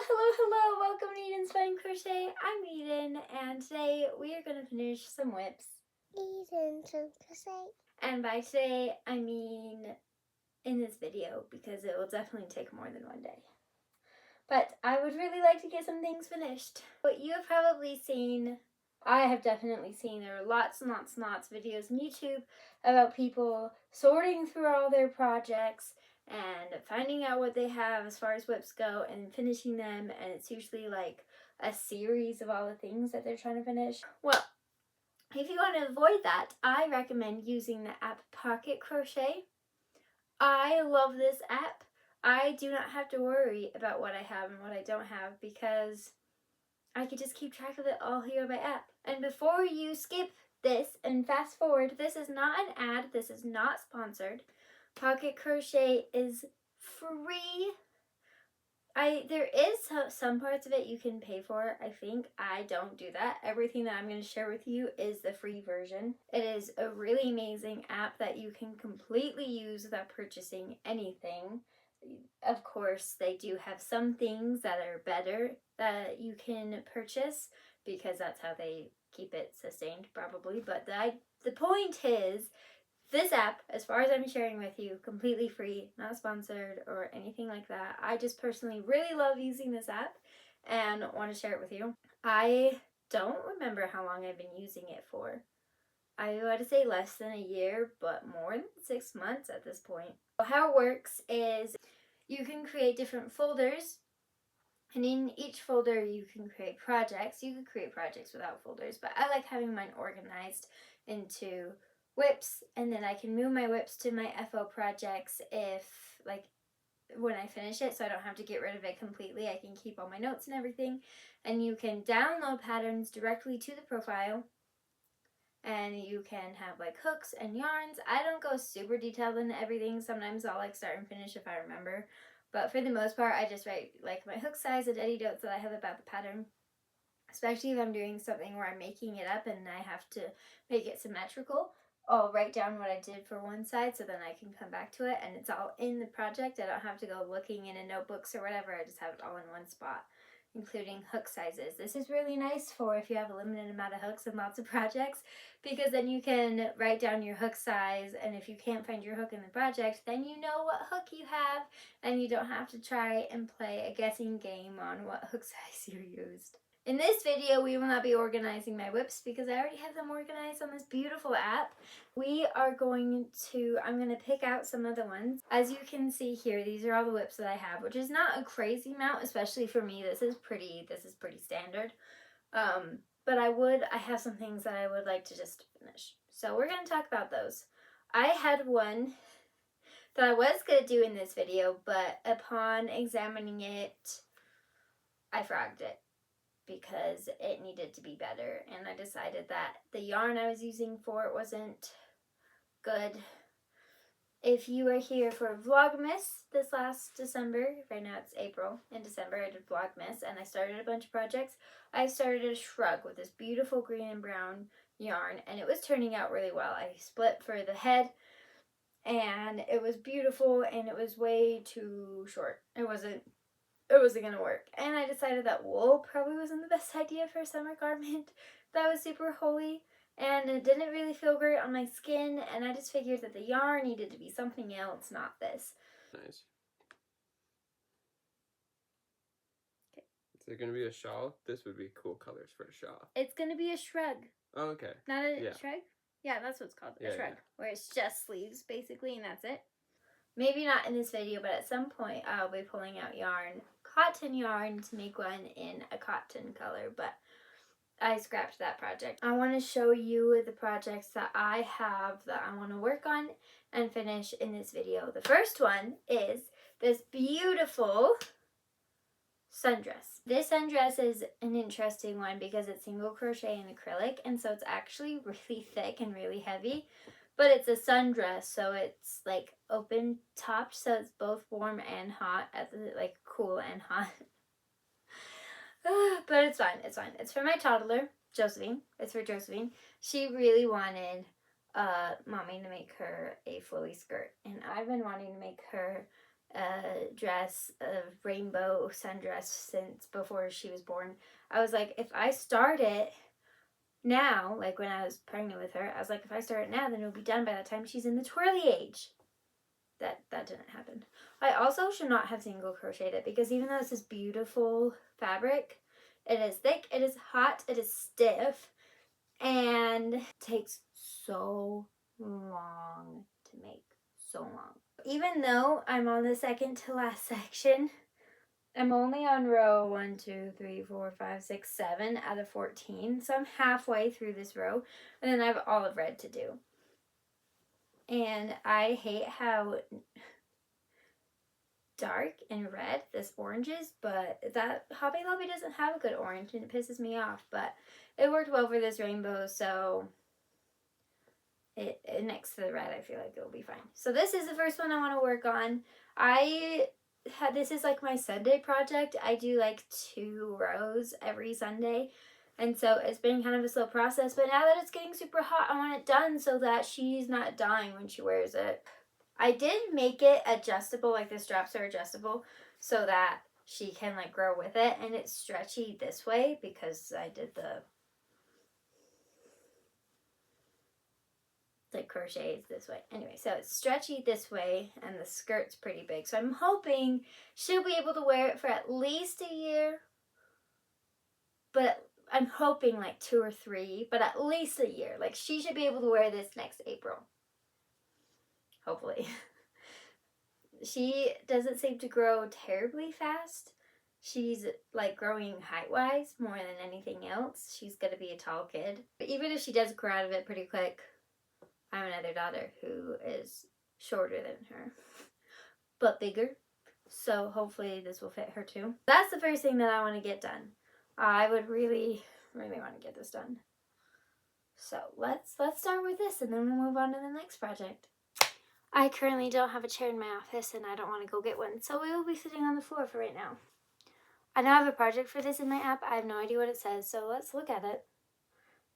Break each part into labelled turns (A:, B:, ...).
A: Hello, welcome to Eden's Fun Crochet. I'm Eden, and today we are going to finish some whips.
B: Eden's Crochet.
A: And by today, I mean in this video, because it will definitely take more than one day. But I would really like to get some things finished. What you have probably seen, I have definitely seen, there are lots and lots of videos on YouTube about people sorting through all their projects and finding out what they have as far as whips go and finishing them, and it's usually like a series of all the things that they're trying to finish. Well, if you want to avoid that, I recommend using the app Pocket Crochet. I love this app. I do not have to worry about what I have and what I don't have because I could just keep track of it all here by app. And before you skip this and fast forward, this is not an ad, this is not sponsored. Pocket Crochet is free. There is some parts of it you can pay for, I think. I don't do that. Everything that I'm going to share with you is the free version. It is a really amazing app that you can completely use without purchasing anything. Of course, they do have some things that are better that you can purchase because that's how they keep it sustained probably. But the point is, this app, as far as I'm sharing with you, completely free, not sponsored or anything like that. I just personally really love using this app and want to share it with you. I don't remember how long I've been using it for. I would say less than a year, but more than 6 months at this point. How it works is you can create different folders, and in each folder you can create projects. You could create projects without folders, but I like having mine organized into whips, and then I can move my whips to my FO projects when I finish it, so I don't have to get rid of it completely. I can keep all my notes and everything, and you can download patterns directly to the profile, and you can have like hooks and yarns. I don't go super detailed into everything. Sometimes I'll like start and finish if I remember, but for the most part I just write like my hook size and any notes that I have about the pattern, especially if I'm doing something where I'm making it up and I have to make it symmetrical. I'll write down what I did for one side so then I can come back to it and it's all in the project. I don't have to go looking in notebooks or whatever. I just have it all in one spot, including hook sizes. This is really nice for if you have a limited amount of hooks and lots of projects, because then you can write down your hook size, and if you can't find your hook in the project, then you know what hook you have and you don't have to try and play a guessing game on what hook size you used. In this video, we will not be organizing my whips because I already have them organized on this beautiful app. I'm going to pick out some of the ones. As you can see here, these are all the whips that I have, which is not a crazy amount, especially for me. This is pretty standard. But I have some things that I would like to just finish. So we're going to talk about those. I had one that I was going to do in this video, but upon examining it, I frogged it because it needed to be better, and I decided that the yarn I was using for it wasn't good. If you were here for Vlogmas this last December, right now it's April, in December I did Vlogmas and I started a bunch of projects. I started a shrug with this beautiful green and brown yarn, and it was turning out really well. I split for the head and it was beautiful, and it was way too short. It wasn't gonna work, and I decided that wool probably wasn't the best idea for a summer garment that was super holey, and it didn't really feel great on my skin, and I just figured that the yarn needed to be something else, not this.
C: Nice. Okay. Is there gonna be a shawl? This would be cool colors for a shawl.
A: It's gonna be a shrug.
C: Oh, okay.
A: Not a shrug? Yeah, that's what it's called, a shrug, where it's just sleeves basically, and that's it. Maybe not in this video, but at some point I'll be pulling out cotton yarn, to make one in a cotton color, but I scrapped that project. I want to show you the projects that I have that I want to work on and finish in this video. The first one is this beautiful sundress. This sundress is an interesting one because it's single crochet and acrylic, and so it's actually really thick and really heavy. But it's a sundress, so it's like open topped, so it's both warm and hot, cool and hot. But it's fine, it's fine. It's for my toddler, Josephine. It's for Josephine. She really wanted mommy to make her a flowy skirt, and I've been wanting to make her dress, a rainbow sundress since before she was born. I was like, if I start it now, like when I was pregnant with her, I was like, if I start it now, then it'll be done by the time she's in the twirly age. That didn't happen. I also should not have single crocheted it because even though it's this beautiful fabric, it is thick, it is hot, it is stiff, and takes so long to make. So long. Even though I'm on the second to last section, I'm only on row 1, 2, 3, 4, 5, 6, 7 out of 14. So I'm halfway through this row. And then I have olive red to do. And I hate how dark and red this orange is, but that Hobby Lobby doesn't have a good orange and it pisses me off. But it worked well for this rainbow, so it next to the red, I feel like it'll be fine. So this is the first one I want to work on. This is like my Sunday project. I do like 2 rows every Sunday. And so it's been kind of a slow process, but now that it's getting super hot, I want it done so that she's not dying when she wears it. I did make it adjustable, like the straps are adjustable so that she can like grow with it, and it's stretchy this way because I did the like crochets this way. Anyway, so it's stretchy this way and the skirt's pretty big. So I'm hoping she'll be able to wear it for at least a year. But I'm hoping like 2 or 3, but at least a year. Like she should be able to wear this next April. Hopefully. She doesn't seem to grow terribly fast. She's like growing height-wise more than anything else. She's going to be a tall kid. But even if she does grow out of it pretty quick, I have another daughter who is shorter than her, but bigger. So hopefully this will fit her too. That's the first thing that I want to get done. I would really, really want to get this done. So let's start with this and then we'll move on to the next project. I currently don't have a chair in my office and I don't want to go get one. So we will be sitting on the floor for right now. I now have a project for this in my app. I have no idea what it says. So let's look at it.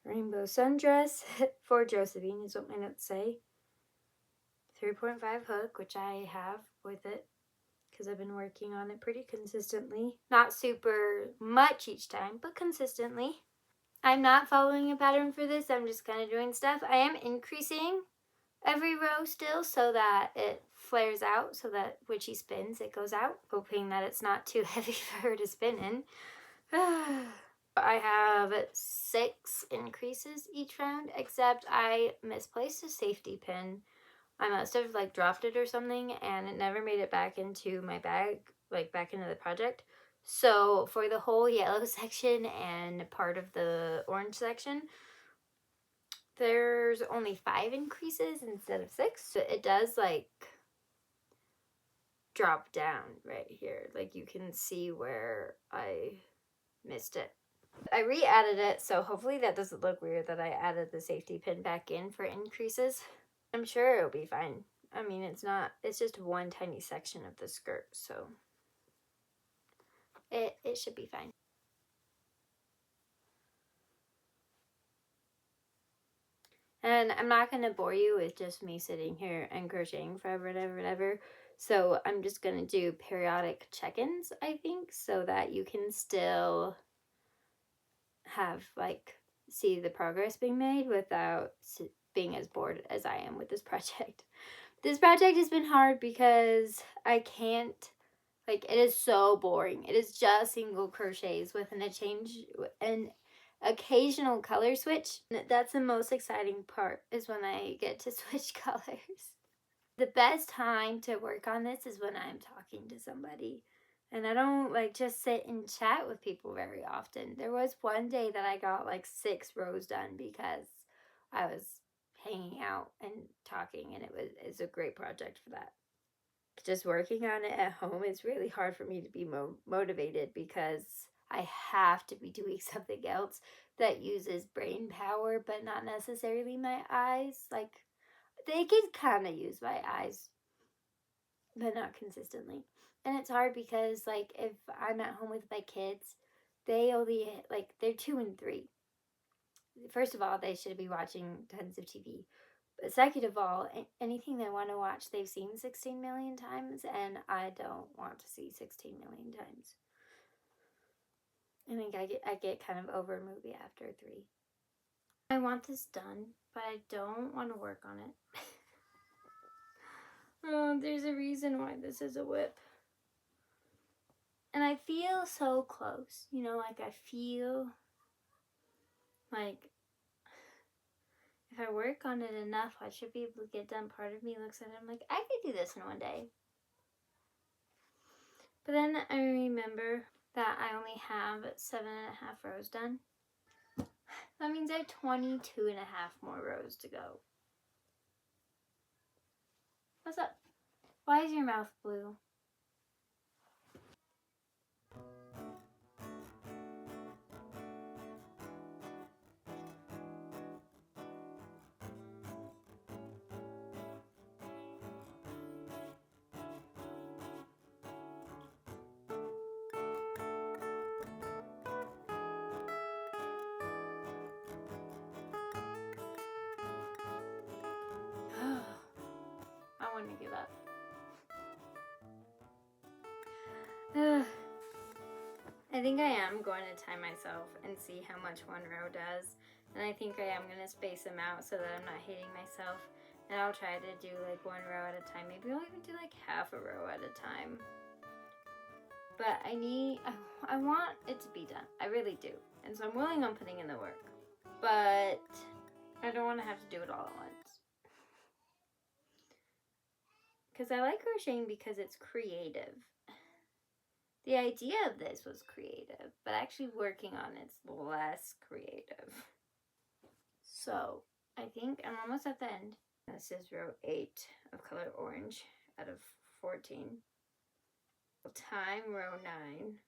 A: Rainbow sundress for Josephine is what my notes say. 3.5 hook, which I have with it because I've been working on it pretty consistently. Not super much each time, but consistently. I'm not following a pattern for this. I'm just kind of doing stuff. I am increasing every row still so that it flares out so that when she spins, it goes out. Hoping that it's not too heavy for her to spin in. I have 6 increases each round, except I misplaced a safety pin. I must have like dropped it or something and it never made it back into my bag, like back into the project. So for the whole yellow section and part of the orange section, there's only 5 increases instead of 6. So it does like drop down right here. Like you can see where I missed it. I re-added it, so hopefully that doesn't look weird that I added the safety pin back in for increases. I'm sure it'll be fine. I mean, it's just one tiny section of the skirt, so it should be fine. And I'm not going to bore you with just me sitting here and crocheting forever and ever and ever. So I'm just going to do periodic check-ins, I think, so that you can still have, like, see the progress being made without being as bored as I am with this project. This project has been hard because I can't, like, it is so boring. It is just single crochets with an occasional color switch. That's the most exciting part, is when I get to switch colors. The best time to work on this is when I'm talking to somebody. And I don't like just sit and chat with people very often. There was one day that I got like 6 rows done because I was hanging out and talking, and it's a great project for that. Just working on it at home is really hard for me to be motivated because I have to be doing something else that uses brain power, but not necessarily my eyes. Like, they can kind of use my eyes, but not consistently. And it's hard because, like, if I'm at home with my kids, they only, like, they're 2 and 3. First of all, they should be watching tons of TV. But second of all, anything they want to watch, they've seen 16 million times, and I don't want to see 16 million times. I think I get kind of over a movie after 3. I want this done, but I don't want to work on it. Oh, there's a reason why this is a whip. And I feel so close, you know, like I feel like if I work on it enough, I should be able to get done. Part of me looks at it, I'm like, I could do this in one day. But then I remember that I only have 7.5 rows done. That means I have 22.5 more rows to go. What's up? Why is your mouth blue? I want to give up. I think I am going to time myself and see how much one row does. And I think I am going to space them out so that I'm not hating myself. And I'll try to do like 1 row at a time. Maybe I'll even do like half a row at a time. But I want it to be done. I really do. And so I'm willing on putting in the work. But I don't want to have to do it all at once. Because I like crocheting because it's creative. The idea of this was creative, but actually working on it's less creative. So I think I'm almost at the end. This is row 8 of color orange out of 14. We'll time row 9.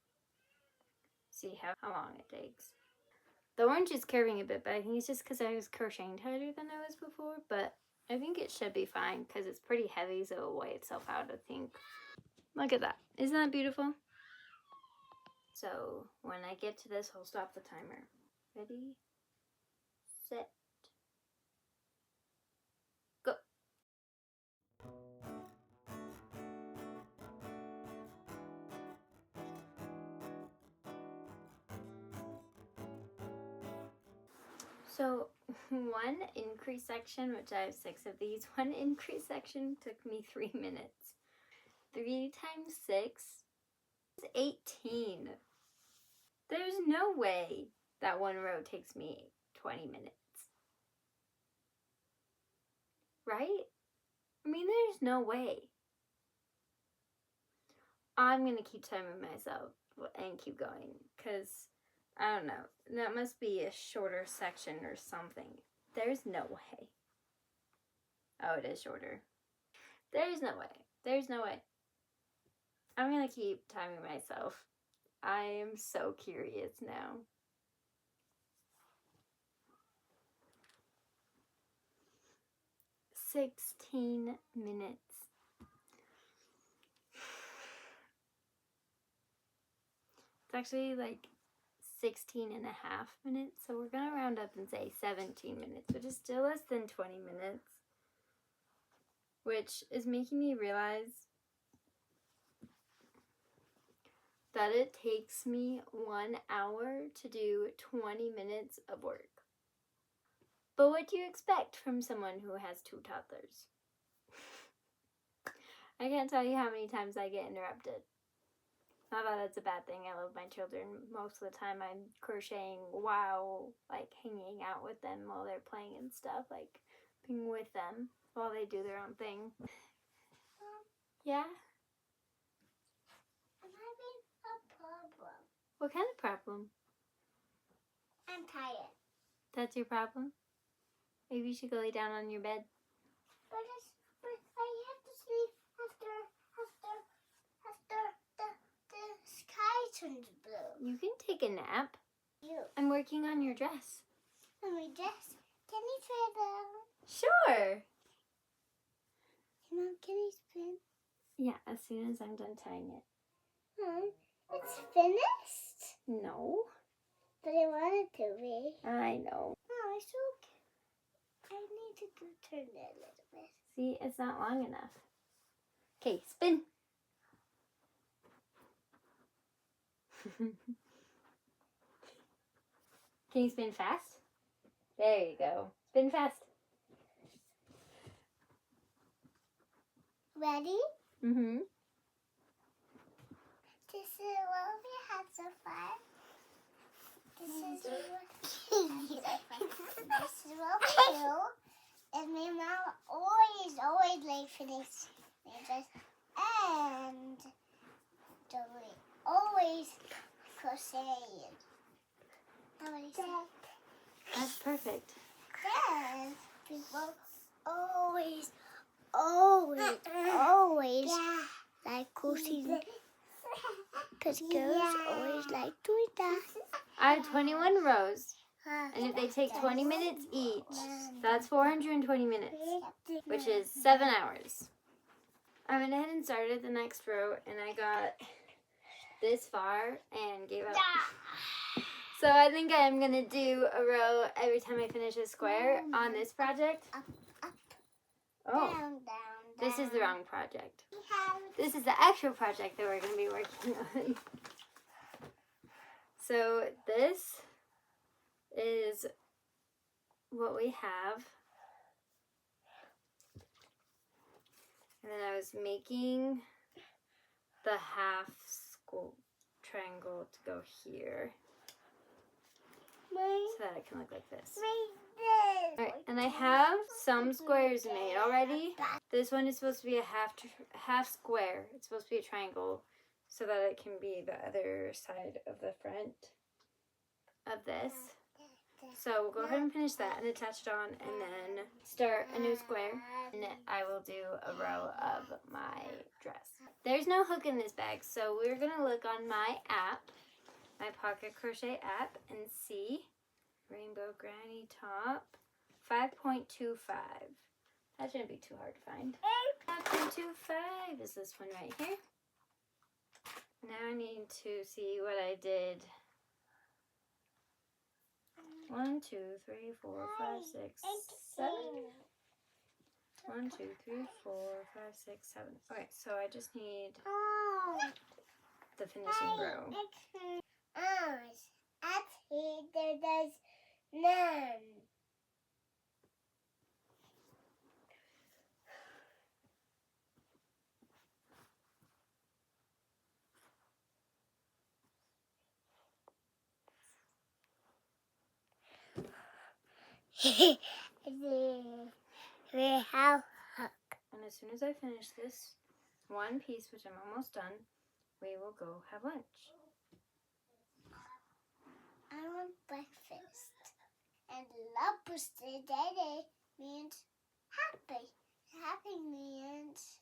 A: See how long it takes. The orange is curving a bit, but I think it's just because I was crocheting tighter than I was before, but I think it should be fine because it's pretty heavy, so it'll weigh itself out, I think. Look at that. Isn't that beautiful? So when I get to this, I'll stop the timer. Ready, set, go. So one increase section, which I have 6 of these, one increase section took me 3 minutes. 3 times 6 is 18. There's no way that 1 row takes me 20 minutes. Right? I mean, there's no way. I'm going to keep timing myself and keep going because, I don't know, that must be a shorter section or something. There's no way. Oh, it is shorter. There's no way. There's no way. I'm going to keep timing myself. I am so curious now. $16 minutes. It's actually like 16.5 minutes, so we're gonna round up and say 17 minutes, which is still less than 20 minutes, which is making me realize that it takes me 1 hour to do 20 minutes of work. But what do you expect from someone who has 2 toddlers? I can't tell you how many times I get interrupted. Not that it's a bad thing. I love my children. Most of the time I'm crocheting while like hanging out with them while they're playing and stuff, like being with them while they do their own thing. Yeah?
B: I'm having a problem.
A: What kind of problem?
B: I'm tired.
A: That's your problem? Maybe you should go lay down on your bed.
B: But I have to sleep after the sky turns blue.
A: You can take a nap.
B: You.
A: I'm working on your dress.
B: And my dress. Can you try that?
A: Sure.
B: Mom, can you spin?
A: Yeah, as soon as I'm done tying it.
B: Mom, it's finished.
A: No.
B: But I want it to be.
A: I know.
B: Oh, it's okay. need to turn it a little bit.
A: See, it's not long enough. Okay, spin. Can you spin fast? There you go. Spin fast.
B: Ready?
A: Mm-hmm.
B: This is what we have so far. This is what we do. And my mom always late for this. And so we always crochet.
A: That's perfect.
B: Then people always like crocheting. Because girls always like doing that.
A: I have 21 rows, and if they take 20 minutes each, that's 420 minutes, which is 7 hours. I went ahead and started the next row, and I got this far and gave up. So I think I'm going to do a row every time I finish a square on this project. Oh,
B: Down.
A: this is the wrong project. This is the actual project that we're going to be working on. So this is what we have. And then I was making the half triangle to go here. So that it can look like this. Alright, and I have some squares made already. This one is supposed to be a half square. It's supposed to be a triangle so that it can be the other side of the front of this. So we'll go ahead and finish that and attach it on and then start a new square. And I will do a row of my dress. There's no hook in this bag, so we're going to look on my app, my pocket crochet app, and see Rainbow Granny Top 5.25. That shouldn't be too hard to find. 5.25 is this one right here. Now I need to see what I did. 1, 2, 3, 4, 5, 6, 7. 1, 2, 3, 4, 5, 6, 7. Okay, so I just need the finishing row.
B: At here, there's none. We have hook.
A: And as soon as I finish this one piece, which I'm almost done, we will go have lunch.
B: I want breakfast. And lobster daddy means happy. Happy means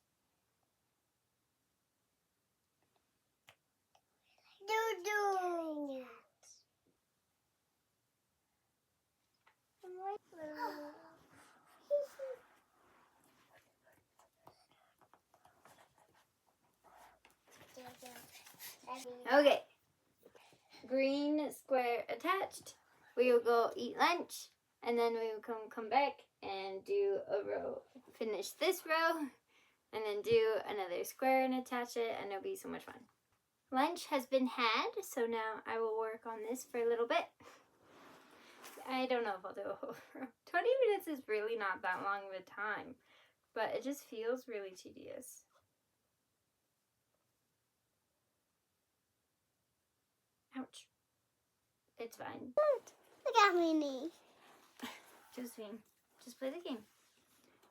B: doo-doo.
A: Okay. Green square attached. We will go eat lunch, and then we will come back and do a row. Finish this row, and then do another square and attach it, and it'll be so much fun. Lunch has been had, so now I will work on this for a little bit. I don't know if I'll do a whole row. 20 minutes is really not that long of a time, but it just feels really tedious. Ouch. It's fine.
B: Look at me knee.
A: Josephine, just play the game.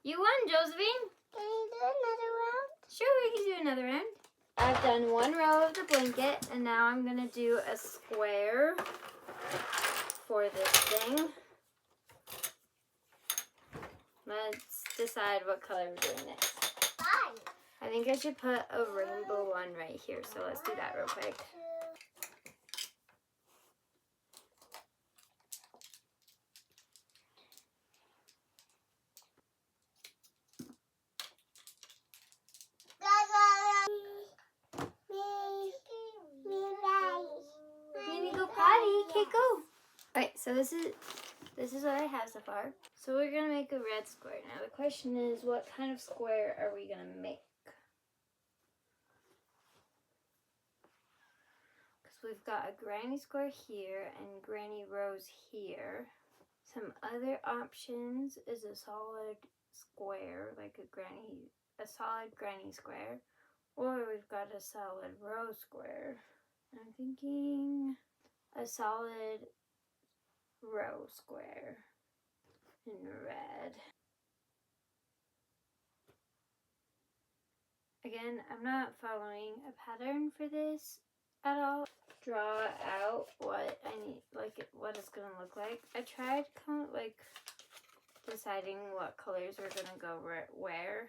A: You won, Josephine.
B: Can you do another round?
A: Sure, we can do another round. I've done one row of the blanket, and now I'm going to do a square for this thing. Let's decide what color we're doing next. I think I should put a rainbow one right here, so let's do that real quick. You need to go potty. Okay, go. Alright, so this this is what I have so far. So we're gonna make a red square. Now the question is, what kind of square are we gonna make? Because we've got a granny square here and granny rows here. Some other options is a solid square, like a solid granny square, or we've got a solid row square. I'm thinking a solid row square in red. Again, I'm not following a pattern for this at all. Draw out what I need, like what it's gonna look like. I tried kind of like deciding what colors were gonna go where,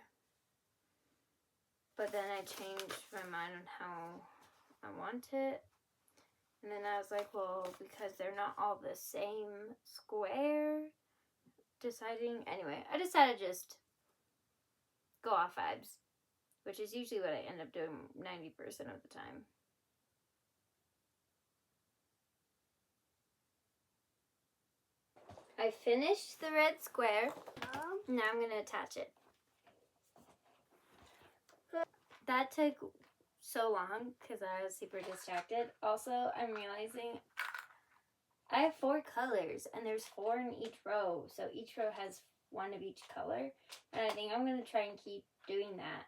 A: but then I changed my mind on how I want it. And then I was like, well, because they're not all the same square, anyway, I decided to just go off vibes, which is usually what I end up doing 90% of the time. I finished the red square. Now I'm going to attach it. That took so long because I was super distracted. Also, I'm realizing I have 4 colors and there's 4 in each row. So each row has 1 of each color. And I think I'm going to try and keep doing that.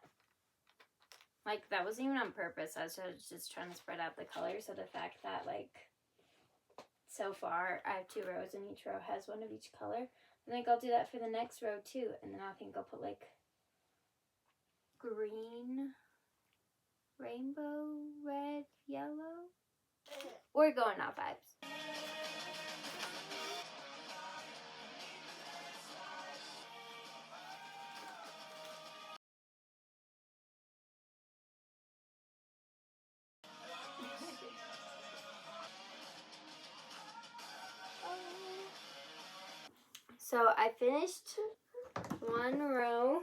A: Like, that wasn't even on purpose. I was just trying to spread out the colors. So the fact that, like, so far I have 2 rows and each row has 1 of each color. I think I'll do that for the next row too. And then I think I'll put, like, green, rainbow, red, yellow. We're going off vibes. So I finished 1 row.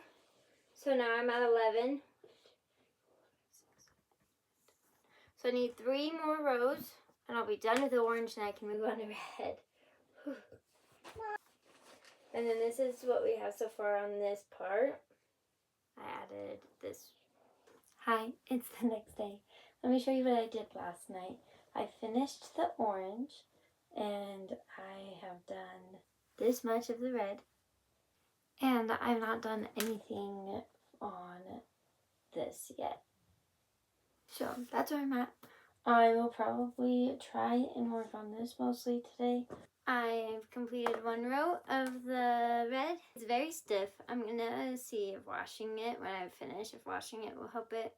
A: So now I'm at 11. So I need 3 more rows and I'll be done with the orange and I can move on to red. And then this is what we have so far on this part. I added this. Hi, it's the next day. Let me show you what I did last night. I finished the orange and I have done this much of the red. And I've not done anything on this yet. So that's where I'm at. I will probably try and work on this mostly today. I've completed 1 row of the red. It's very stiff. I'm gonna see if washing it when I finish, if washing it will help it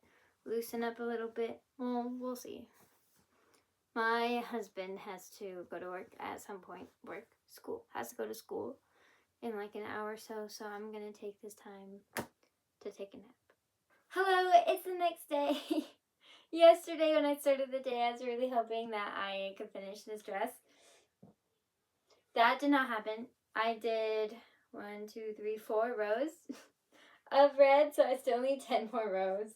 A: loosen up a little bit. Well, we'll see. My husband has to go to work at some point. Has to go to school in like an hour or so. So I'm gonna take this time to take a nap. Hello, it's the next day. Yesterday when I started the day, I was really hoping that I could finish this dress. That did not happen. I did 1, 2, 3, 4 rows of red, so I still need 10 more rows.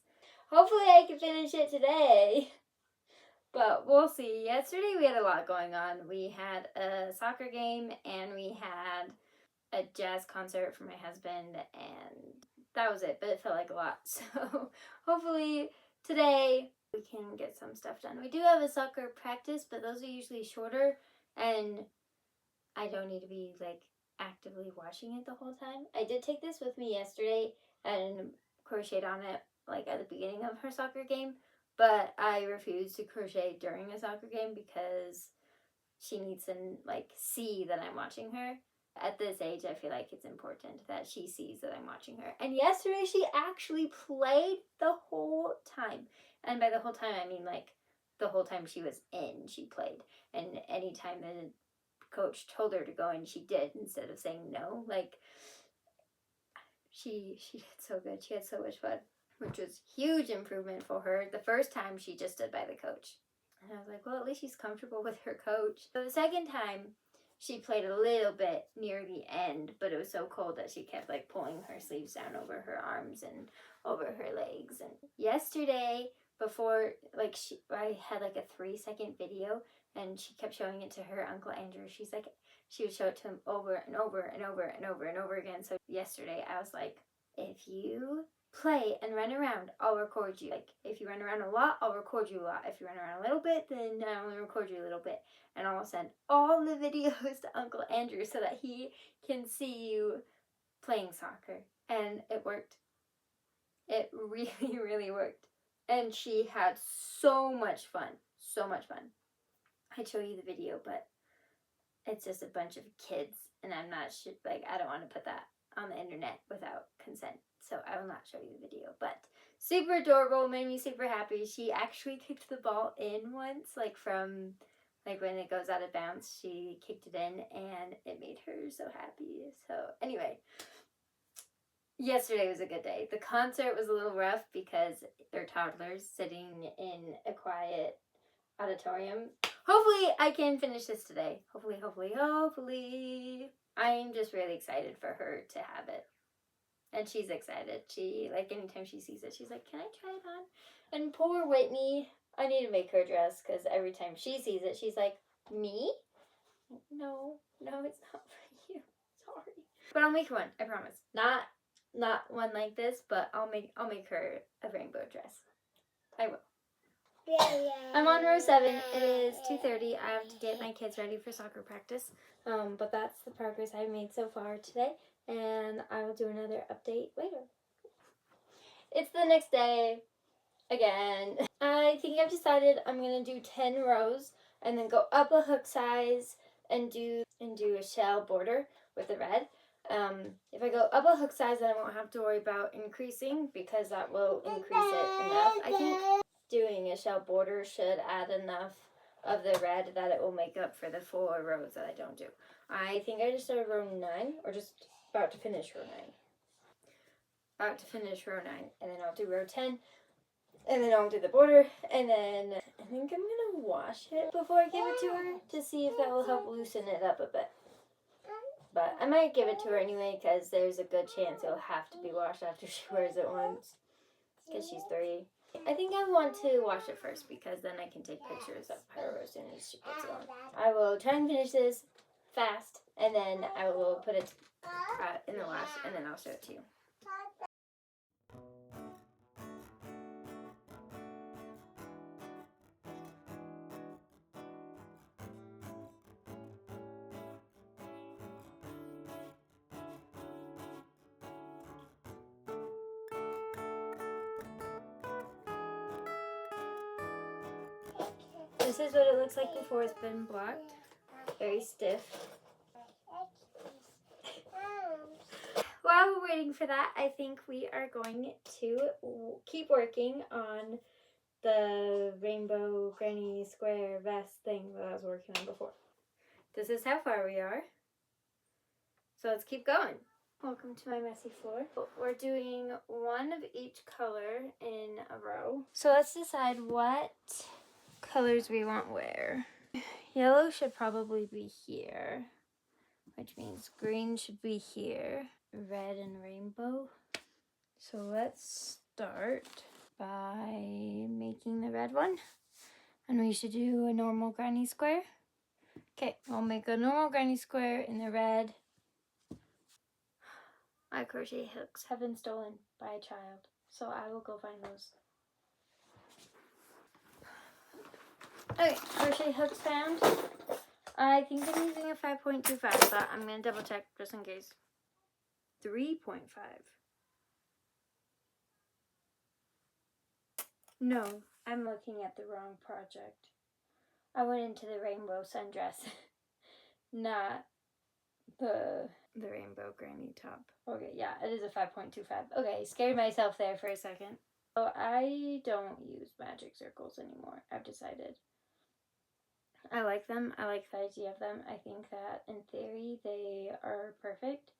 A: Hopefully I can finish it today. But we'll see. Yesterday we had a lot going on. We had a soccer game and we had a jazz concert for my husband, and that was it, but it felt like a lot. So hopefully today we can get some stuff done. We do have a soccer practice, but those are usually shorter and I don't need to be like actively watching it the whole time. I did take this with me yesterday and crocheted on it like at the beginning of her soccer game, but I refused to crochet during a soccer game because she needs to like see that I'm watching her. At this age, I feel like it's important that she sees that I'm watching her. And yesterday she actually played the whole time. And by the whole time, I mean like the whole time she was in, she played. And anytime the coach told her to go in, she did instead of saying no. Like, she did so good. She had so much fun, which was huge improvement for her. The first time she just stood by the coach. And I was like, well, at least she's comfortable with her coach. So the second time, she played a little bit near the end, but it was so cold that she kept like pulling her sleeves down over her arms and over her legs. And yesterday before, like, I had like a 3-second video, and she kept showing it to her Uncle Andrew. She would show it to him over and over and over and over and over again. So yesterday I was like, if you play and run around, I'll record you. Like, if you run around a lot, I'll record you a lot. If you run around a little bit, then I only record you a little bit. And I'll send all the videos to Uncle Andrew so that he can see you playing soccer. And it worked. It really, really worked. And she had so much fun. So much fun. I'd show you the video, but it's just a bunch of kids, and I'm not sure, like, I don't want to put that on the internet without consent, so I will not show you the video. But super adorable, made me super happy. She actually kicked the ball in once, like from, like, when it goes out of bounds, she kicked it in, and it made her so happy. So anyway, yesterday was a good day. The concert was a little rough because they're toddlers sitting in a quiet auditorium. Hopefully I can finish this today. Hopefully. I'm just really excited for her to have it. And she's excited. She, like, anytime she sees it, she's like, can I try it on? And poor Whitney, I need to make her dress, because every time she sees it, she's like, me? No, it's not for you. Sorry. But I'll make her one, I promise. Not one like this, but I'll make her a rainbow dress. I will. I'm on row 7. It is 2:30. I have to get my kids ready for soccer practice. But that's the progress I've made so far today, and I will do another update later. It's the next day again. I think I've decided I'm gonna do 10 rows and then go up a hook size and do a shell border with the red. If I go up a hook size, then I won't have to worry about increasing, because that will increase it enough. I think doing a shell border should add enough of the red that it will make up for the 4 rows that I don't do. I think I just started row 9, or just about to finish row 9. About to finish row 9, and then I'll do row 10, and then I'll do the border, and then I think I'm gonna wash it before I give it to her to see if that will help loosen it up a bit. But I might give it to her anyway, because there's a good chance it'll have to be washed after she wears it once, because she's 3. I think I want to wash it first, because then I can take pictures of her as soon as she puts it on. I will try and finish this fast, and then I will put it in the wash, and then I'll show it to you. This is what it looks like before it's been blocked. Very stiff. While we're waiting for that, I think we are going to keep working on the rainbow granny square vest thing that I was working on before. This is how far we are. So let's keep going. Welcome to my messy floor. We're doing one of each color in a row. So let's decide what colors we want where. Yellow should probably be here, which means green should be here. Red and rainbow. So let's start by making the red one. And we should do a normal granny square. Okay, I'll make a normal granny square in the red. My crochet hooks have been stolen by a child, so I will go find those. Okay, crochet hooks found. I think I'm using a 5.25, but I'm going to double check just in case. 3.5. No, I'm looking at the wrong project. I went into the rainbow sundress, not the rainbow granny top. Okay, yeah, it is a 5.25. Okay, scared myself there for a second. So I don't use magic circles anymore, I've decided. I like them. I like the idea of them. I think that in theory they are perfect,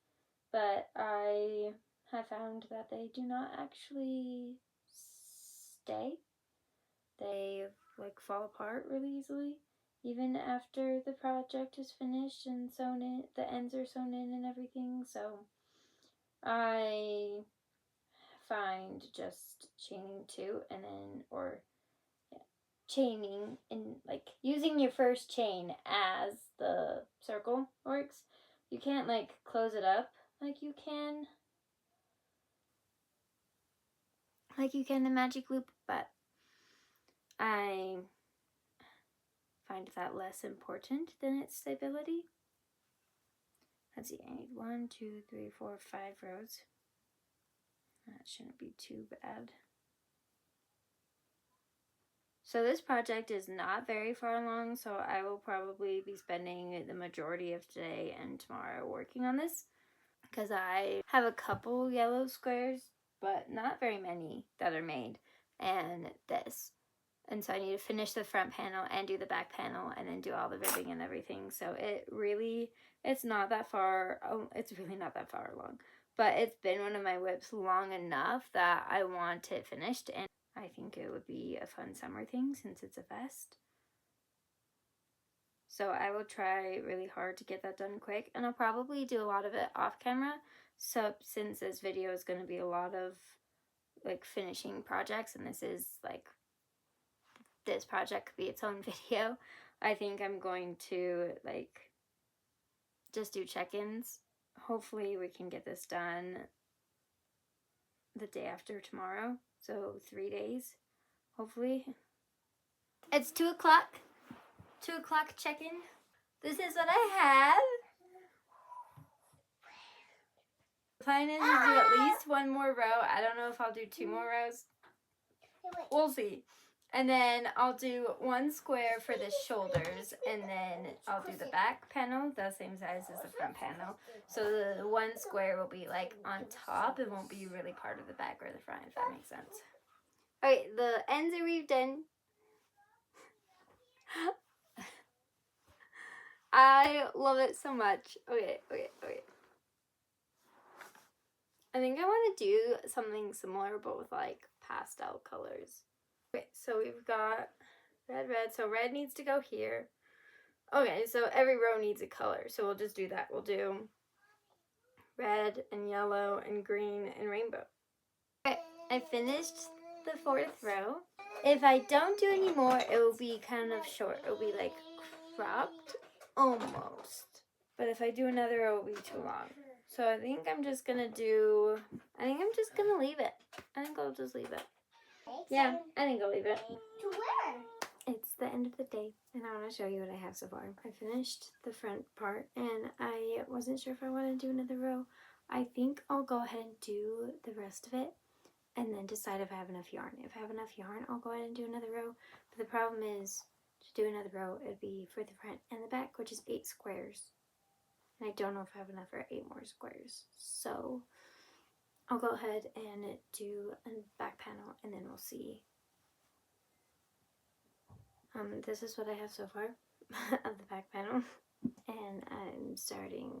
A: but I have found that they do not actually stay. They like fall apart really easily, even after the project is finished and sewn in, the ends are sewn in and everything. So I find just chaining 2 and then, or yeah, chaining and like using your first chain as the circle works. You can't like close it up like you can the magic loop, but I find that less important than its stability. Let's see, I need 1, 2, 3, 4, 5 rows. That shouldn't be too bad. So this project is not very far along, so I will probably be spending the majority of today and tomorrow working on this, because I have a couple yellow squares, but not very many that are made, and this. And so I need to finish the front panel and do the back panel and then do all the ribbing and everything. So it's not that far, it's really not that far along. But it's been one of my whips long enough that I want it finished, and I think it would be a fun summer thing since it's a vest. So I will try really hard to get that done quick, and I'll probably do a lot of it off camera. So since this video is going to be a lot of like finishing projects, and this project could be its own video, I think I'm going to like just do check-ins. Hopefully we can get this done the day after tomorrow, so 3 days, hopefully. It's 2 o'clock. 2 o'clock check-in. This is what I have. The plan is to do at least 1 more row. I don't know if I'll do 2 more rows. We'll see. And then I'll do 1 square for the shoulders, and then I'll do the back panel, the same size as the front panel. So the 1 square will be like on top. It won't be really part of the back or the front, if that makes sense. Alright, the ends are weaved in. I love it so much. Okay. I think I want to do something similar, but with like pastel colors. Okay, so we've got red, so red needs to go here. Okay, so every row needs a color, so we'll just do that. We'll do red and yellow and green and rainbow. Okay, I finished the 4th row. If I don't do any more, it will be kind of short. It will be like cropped, almost. But if I do another row, it will be too long. So I think I'm just gonna leave it. I think I'll just leave it. Yeah, I think I'll leave it.
B: To where?
A: It's the end of the day, and I want to show you what I have so far. I finished the front part, and I wasn't sure if I want to do another row. I think I'll go ahead and do the rest of it, and then decide if I have enough yarn. If I have enough yarn, I'll go ahead and do another row. But the problem is, to do another row, it'd be for the front and the back, which is 8 squares. And I don't know if I have enough for 8 more squares. So I'll go ahead and do a back panel, and then we'll see. This is what I have so far of the back panel, and I'm starting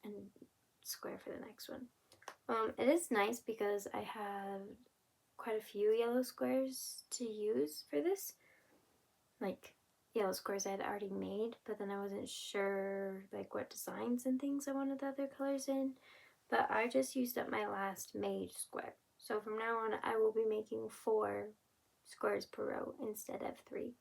A: a square for the next one. It is nice because I have quite a few yellow squares to use for this, like yellow squares I had already made, but then I wasn't sure like what designs and things I wanted the other colors in. But I just used up my last made square. So from now on, I will be making 4 squares per row instead of 3.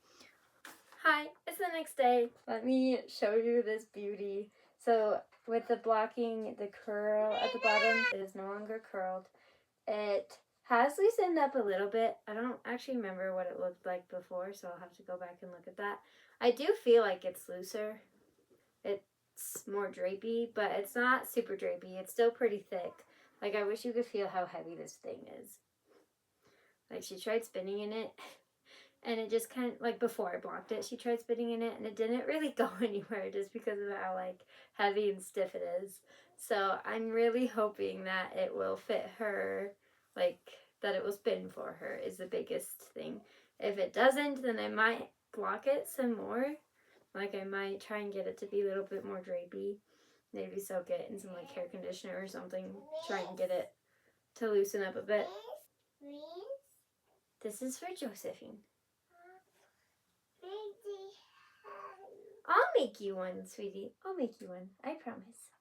A: Hi, it's the next day. Let me show you this beauty. So with the blocking, the curl at the bottom, it is no longer curled. It has loosened up a little bit. I don't actually remember what it looked like before, so I'll have to go back and look at that. I do feel like it's looser. It's more drapey, but it's not super drapey. It's still pretty thick. Like, I wish you could feel how heavy this thing is. Like, she tried spinning in it, and it just kind of, like, before I blocked it, she tried spinning in it, and it didn't really go anywhere just because of how, like, heavy and stiff it is. So I'm really hoping that it will fit her, like, that it will spin for her is the biggest thing. If it doesn't, then I might block it some more. Like, I might try and get it to be a little bit more drapey. Maybe soak it in some, like, hair conditioner or something. Try and get it to loosen up a bit. This is for Josephine. I'll make you one, sweetie. I'll make you one. I promise.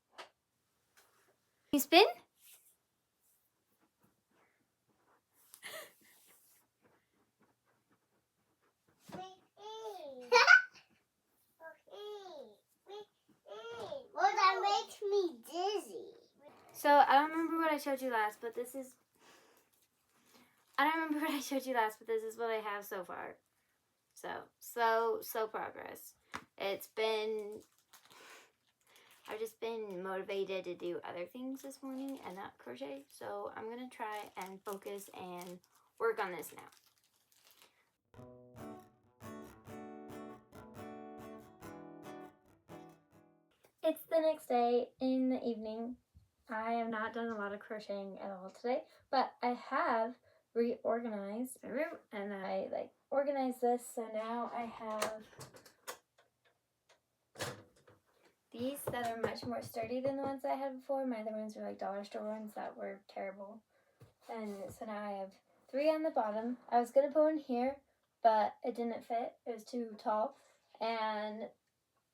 A: You spin? So I don't remember what I showed you last, but this is. I don't remember what I showed you last, but this is what I have so far. So progress. It's been. I've just been motivated to do other things this morning and not crochet. So I'm gonna try and focus and work on this now. It's the next day in the evening. I have not done a lot of crocheting at all today, but I have reorganized my room and I organized this, so now I have these that are much more sturdy than the ones I had before. My other ones were like dollar store ones that were terrible. And so now I have 3 on the bottom. I was gonna put one here, but it didn't fit. It was too tall. And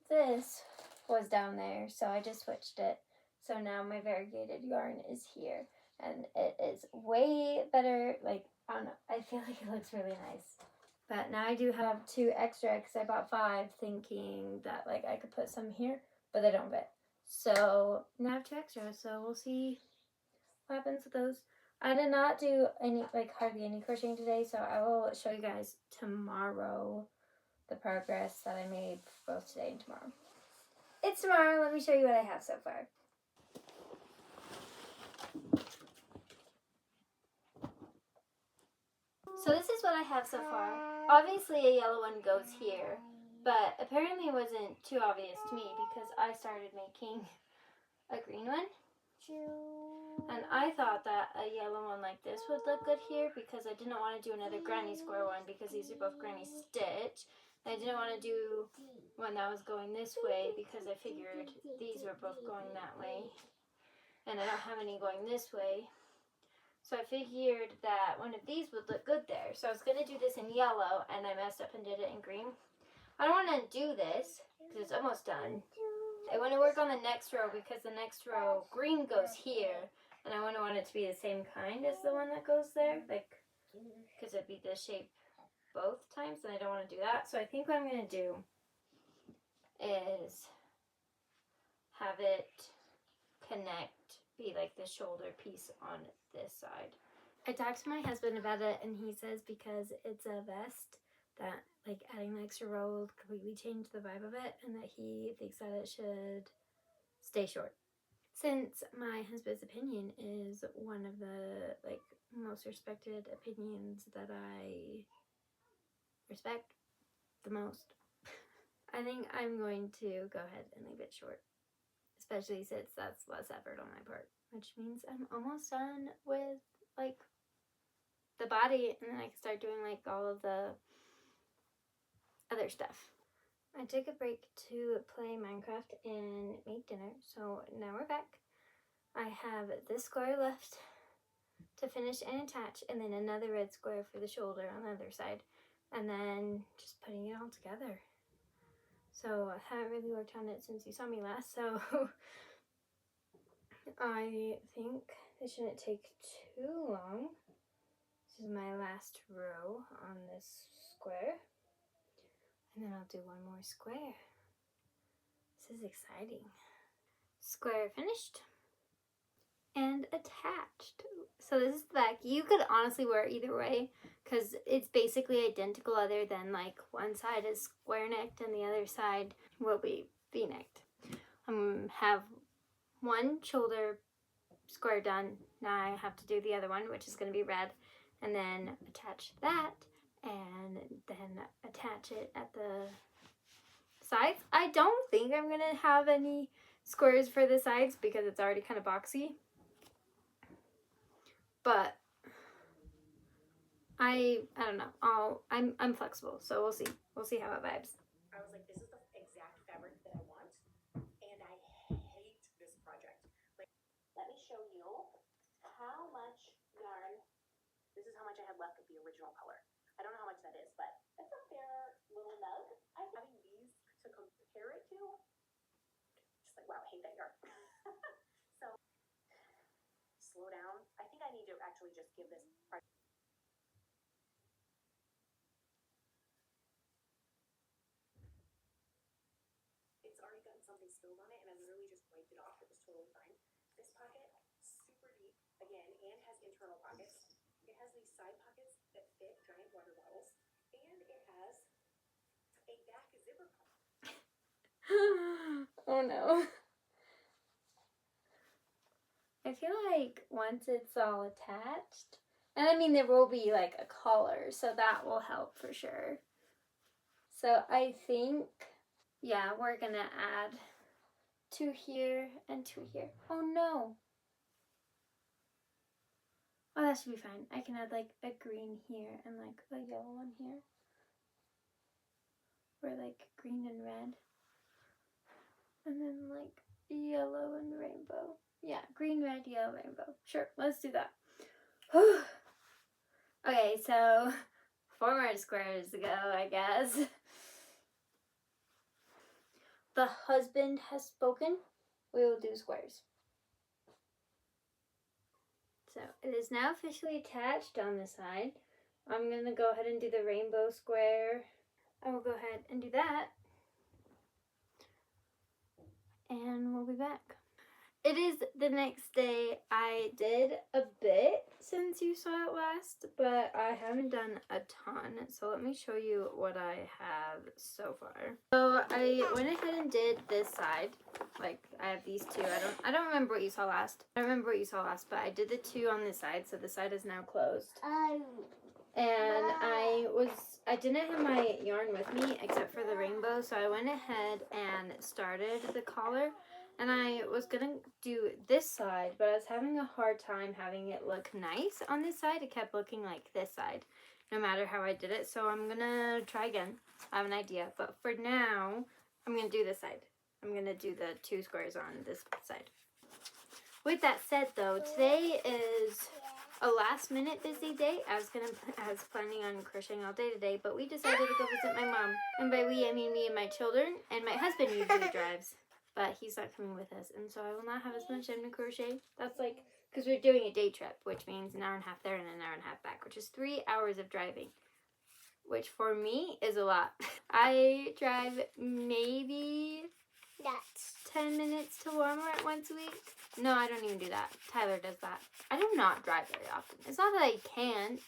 A: this was down there, so I just switched it. So now my variegated yarn is here, and it is way better. Like, I don't know, I feel like it looks really nice. But now I do have 2 extra because I bought 5 thinking that like I could put some here, but they don't fit. So now I have 2 extra, so we'll see what happens with those. I did not do any, hardly any crocheting today, so I will show you guys tomorrow the progress that I made both today and tomorrow. It's tomorrow. Let me show you what I have so far. So this is what I have so far. Obviously a yellow one goes here, but apparently it wasn't too obvious to me because I started making a green one. And I thought that a yellow one like this would look good here because I didn't want to do another granny square one because these are both granny stitch. I didn't want to do one that was going this way because I figured these were both going that way. And I don't have any going this way. So I figured that one of these would look good there. So I was going to do this in yellow and I messed up and did it in green. I don't want to do this because it's almost done. I want to work on the next row because the next row green goes here. And I want it to be the same kind as the one that goes there. Because it'd be this shape both times and I don't want to do that. So I think what I'm going to do is have it connect, be like the shoulder piece on this side. I talked to my husband about it and he says because it's a vest that adding the extra row will completely change the vibe of it and that he thinks that it should stay short. Since my husband's opinion is one of the most respected opinions that I respect the most, I think I'm going to go ahead and leave it short. Especially since that's less effort on my part. Which means I'm almost done with the body and then I can start doing all of the other stuff. I took a break to play Minecraft and make dinner, so now we're back. I have this square left to finish and attach, and then another red square for the shoulder on the other side, and then just putting it all together. So I haven't really worked on it since you saw me last, so I think this shouldn't take too long. This is my last row on this square. And then I'll do one more square. This is exciting. Square finished. And attached. So this is the back. You could honestly wear it either way because it's basically identical other than one side is square necked and the other side will be V-necked. Have one shoulder square done. Now I have to do the other one, which is going to be red, and then attach that and then attach it at the sides. I don't think I'm going to have any squares for the sides because it's already kind of boxy. But I don't know. I'm flexible, so we'll see. We'll see how it vibes.
D: I was like, this is the exact fabric that I want, and I hate this project. Let me show you how much yarn. This is how much I had left of the original color. I don't know how much that is, but it's a fair little nug. I'm having these to compare it to. Just wow, I hate that yarn. So slow down. I think I need to actually just give this project. It's already gotten something spilled on it, and I literally just wiped it off. It was totally fine. This pocket again, and has internal pockets. It has these side pockets that fit giant water bottles, and it has a back zipper pocket.
A: Oh no. I feel like once it's all attached, and I mean there will be like a collar, so that will help for sure. So I think, yeah, we're gonna add 2 here and 2 here. Oh no. Oh, that should be fine. I can add like a green here and like a yellow one here. Or like green and red. And then like yellow and rainbow. Yeah, green, red, yellow, rainbow. Sure, let's do that. Okay, so 4 more squares to go, I guess. The husband has spoken. We will do squares. So it is now officially attached on the side. I'm going to go ahead and do the rainbow square. I will go ahead and do that. And we'll be back. It is the next day. I did a bit since you saw it last, but I haven't done a ton. So let me show you what I have so far. So I went ahead and did this side. Like I have these 2. I don't remember what you saw last. I don't remember what you saw last, but I did the 2 on this side, so the side is now closed. And I didn't have my yarn with me except for the rainbow, so I went ahead and started the collar. And I was gonna do this side, but I was having a hard time having it look nice on this side. It kept looking like this side, no matter how I did it. So I'm gonna try again. I have an idea, but for now, I'm gonna do this side. I'm gonna do the 2 squares on this side. With that said though, today is a last minute busy day. I was planning on crocheting all day today, but we decided to go visit my mom. And by we, I mean me and my children, and my husband usually drives. But he's not coming with us, and so I will not have as much time to crochet. That's like, because we're doing a day trip, which means an hour and a half there and an hour and a half back, which is 3 hours of driving, which for me is a lot. I drive maybe 10 minutes to Walmart once a week. No, I don't even do that. Tyler does that. I do not drive very often. It's not that I can't.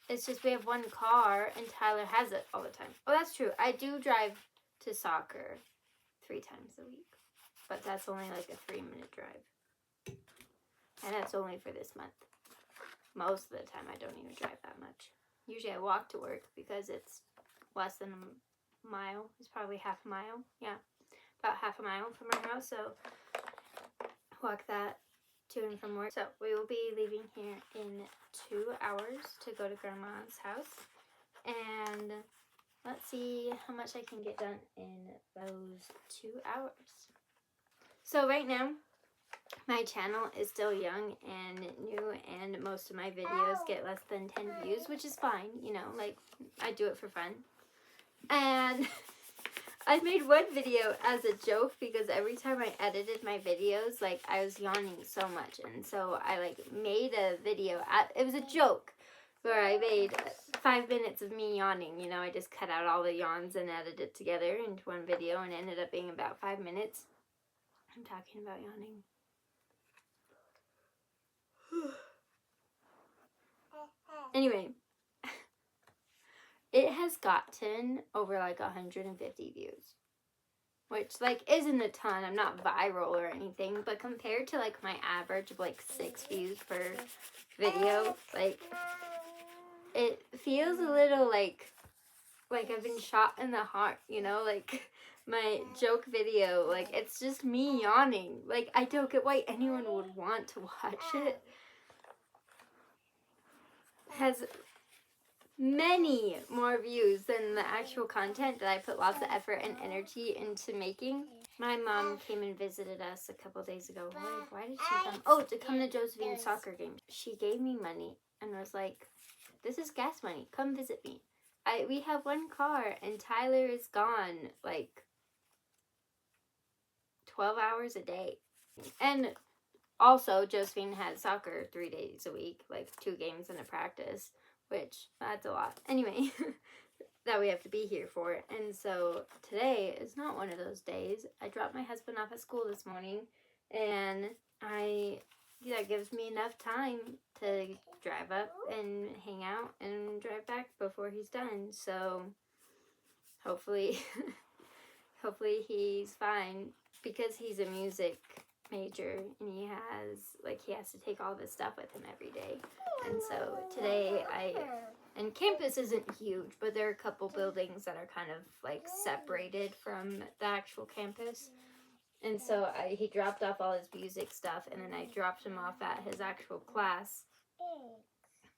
A: It's just we have 1 car, and Tyler has it all the time. Oh, that's true. I do drive to soccer 3 times a week, but that's only like a 3-minute drive, and that's only for this month. Most of the time I don't even drive that much. Usually I walk to work because it's less than a mile. It's probably half a mile. Yeah, about half a mile from our house, so walk that to and from work. So we will be leaving here in 2 hours to go to Grandma's house, and let's see how much I can get done in those 2 hours. So right now, my channel is still young and new, and most of my videos get less than 10 views, which is fine, you know, like, I do it for fun. And I made one video as a joke because every time I edited my videos, like, I was yawning so much, and so I, like, made a video, it was a joke, where I made 5 minutes of me yawning. You know, I just cut out all the yawns and edited it together into one video, and it ended up being about 5 minutes. I'm talking about yawning. Anyway, it has gotten over like 150 views, which like isn't a ton. I'm not viral or anything, but compared to like my average of like 6 views per video, like it feels a little like I've been shot in the heart, you know, like my joke video, like it's just me yawning. Like I don't get why anyone would want to watch it. Has many more views than the actual content that I put lots of effort and energy into making. My mom came and visited us a couple days ago. Why did she come? Oh, to come to Josephine's soccer game. She gave me money and was like, this is gas money. Come visit me. We have 1 car and Tyler is gone like 12 hours a day. And also, Josephine has soccer 3 days a week, like 2 games and a practice, which that's a lot. Anyway, that we have to be here for. And so today is not one of those days. I dropped my husband off at school this morning, and I that gives me enough time to drive up and hang out and drive back before he's done. So hopefully, hopefully he's fine, because he's a music major and he has to take all this stuff with him every day. And so today and campus isn't huge, but there are a couple buildings that are kind of like separated from the actual campus. And so he dropped off all his music stuff, and then I dropped him off at his actual class.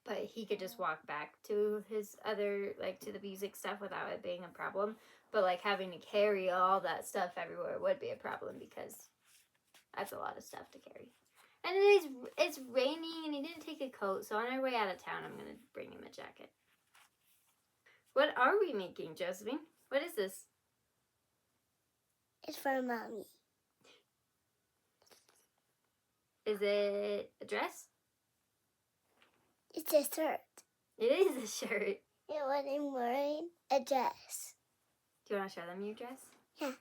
A: But he could just walk back to his other, to the music stuff without it being a problem. But having to carry all that stuff everywhere would be a problem, because that's a lot of stuff to carry. And it's raining, and he didn't take a coat, so on our way out of town, I'm going to bring him a jacket. What are we making, Josephine? What is this?
B: It's for Mommy.
A: Is it a dress?
B: It's a shirt.
A: It is a shirt.
B: It wasn't wearing a dress.
A: Do you want to show them your dress?
B: Yeah.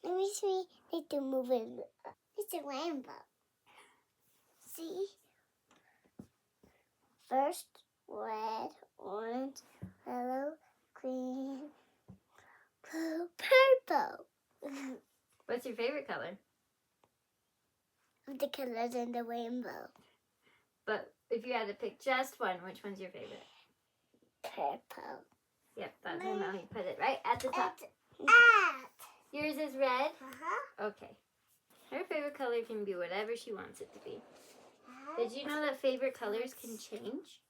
B: Let me see. Need to move it. It's a rainbow. See? First, red, orange, yellow, green, blue, purple.
A: What's your favorite color?
B: Of the colors in the rainbow.
A: But if you had to pick just one, which one's your favorite?
B: Purple.
A: Yep, that's how Mommy put it right at the top. Yours is red?
B: Uh-huh.
A: Okay. Her favorite color can be whatever she wants it to be. Did you know that favorite colors can change?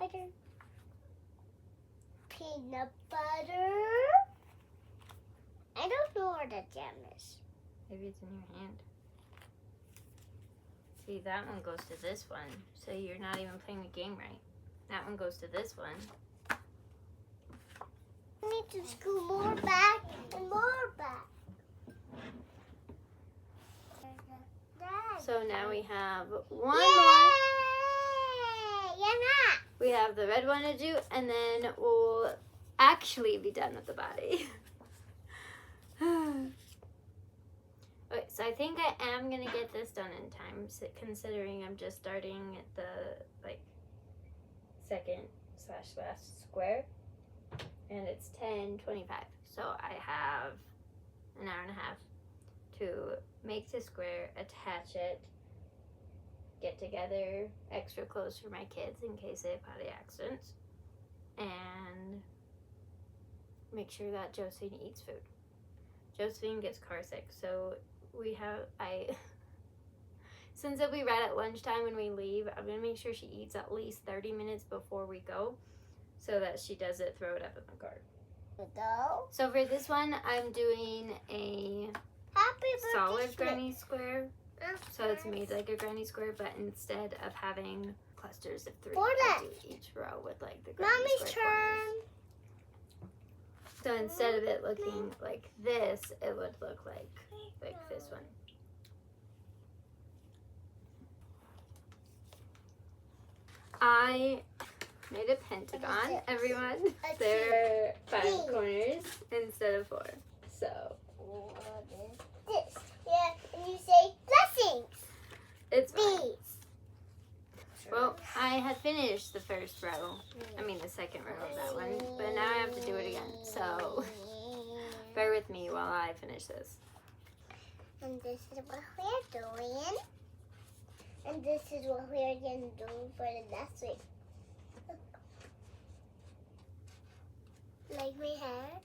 B: I do. Peanut butter. I don't know where the jam is.
A: Maybe it's in your hand. See, that one goes to this one. So you're not even playing the game right. That one goes to this one.
B: I need to screw more back and more back.
A: So now we have one
B: Yay!
A: more.
B: Yeah,
A: We have the red one to do, and then we'll actually be done with the body. Okay, so I think I am going to get this done in time, considering I'm just starting at the, second/last square. And it's 10:25. So I have an hour and a half to make the square, attach it, get together extra clothes for my kids in case they have potty accidents, and make sure that Josephine eats food. Josephine gets car sick, so since it'll be right at lunchtime when we leave, I'm going to make sure she eats at least 30 minutes before we go, so that she doesn't throw it up in the car. So for this one, I'm doing a solid granny square. So it's made like a granny square, but instead of having clusters of 3, I do each row with the granny
B: Mommy's
A: square
B: turn.
A: corners. So instead of it looking like this, it would look like this one. I made a pentagon, everyone. There are 5 corners instead of 4. So
B: What is this? Yeah, and you say blessings.
A: it's fine.
B: These.
A: Well, I had finished the first row. I mean the second row of that one. But now I have to do it again. So bear with me while I finish this.
B: And this is what we're doing. And this is what we're going to do for the next week. Like my hair.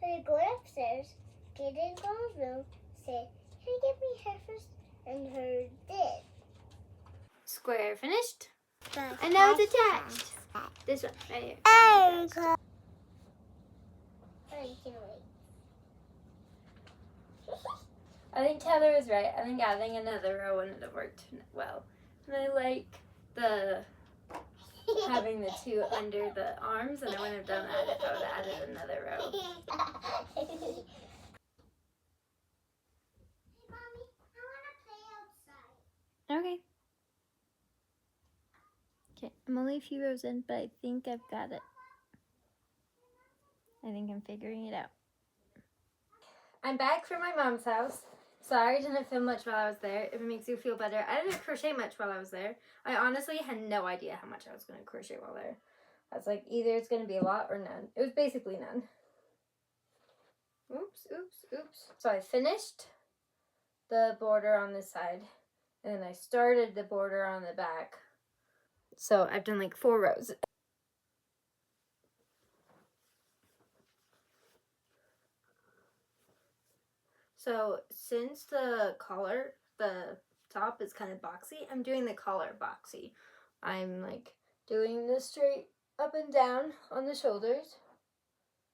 B: When we go upstairs, get in Grandma's room, say, can you give me hair first? And her did.
A: Square finished. And now it's attached. This one, right here.
B: Oh, you can wait.
A: I think Taylor was right. I think adding another row wouldn't have worked well. And I like having the 2 under the arms, and I wouldn't have done that if I would have added another row.
B: Mommy, I want to play outside.
A: Okay. Okay, I'm only a few rows in, but I think I've got it. I think I'm figuring it out. I'm back from my mom's house. Sorry I didn't film much while I was there. If it makes you feel better, I didn't crochet much while I was there. I honestly had no idea how much I was going to crochet while there. I was like, either it's going to be a lot or none. It was basically none. Oops, oops, oops. So I finished the border on this side, and then I started the border on the back. So I've done like 4 rows. So since the collar, the top is kind of boxy, I'm doing the collar boxy. I'm like doing this straight up and down on the shoulders.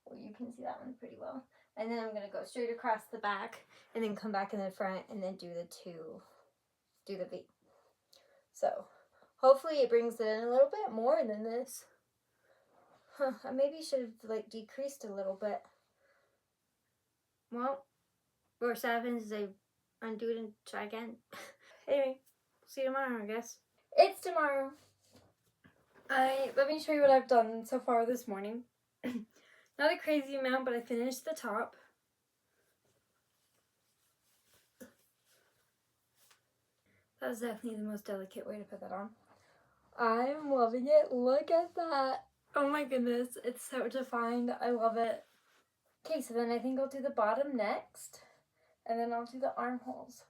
A: Well, you can see that one pretty well. And then I'm going to go straight across the back and then come back in the front and then do the V. So hopefully it brings it in a little bit more than this. I maybe should have like decreased a little bit. Well, worst happens is I undo it and try again. Anyway, see you tomorrow, I guess. It's tomorrow. Let me show you what I've done so far this morning. Not a crazy amount, but I finished the top. That was definitely the most delicate way to put that on. I'm loving it. Look at that. Oh my goodness, it's so defined. I love it. Okay, so then I think I'll do the bottom next, and then I'll do the armholes.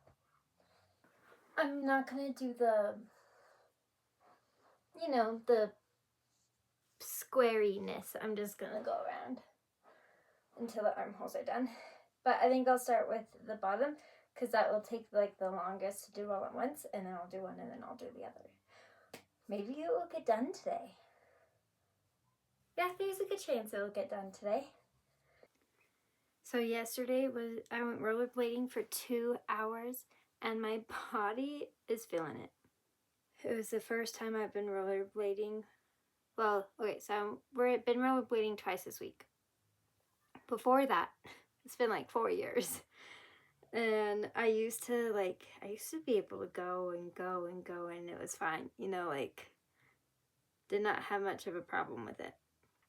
A: I'm not gonna do the, you know, the squariness. I'm just gonna go around until the armholes are done. But I think I'll start with the bottom, because that will take like the longest to do all at once, and then I'll do one and then I'll do the other. Maybe it will get done today. Yeah, there's a good chance it will get done today. So yesterday I went rollerblading for 2 hours, and my body is feeling it. It was the first time I've been rollerblading. Well, okay, so we've been rollerblading twice this week. Before that, it's been like 4 years. And I used to be able to go and go and go, and it was fine. You know, like, did not have much of a problem with it.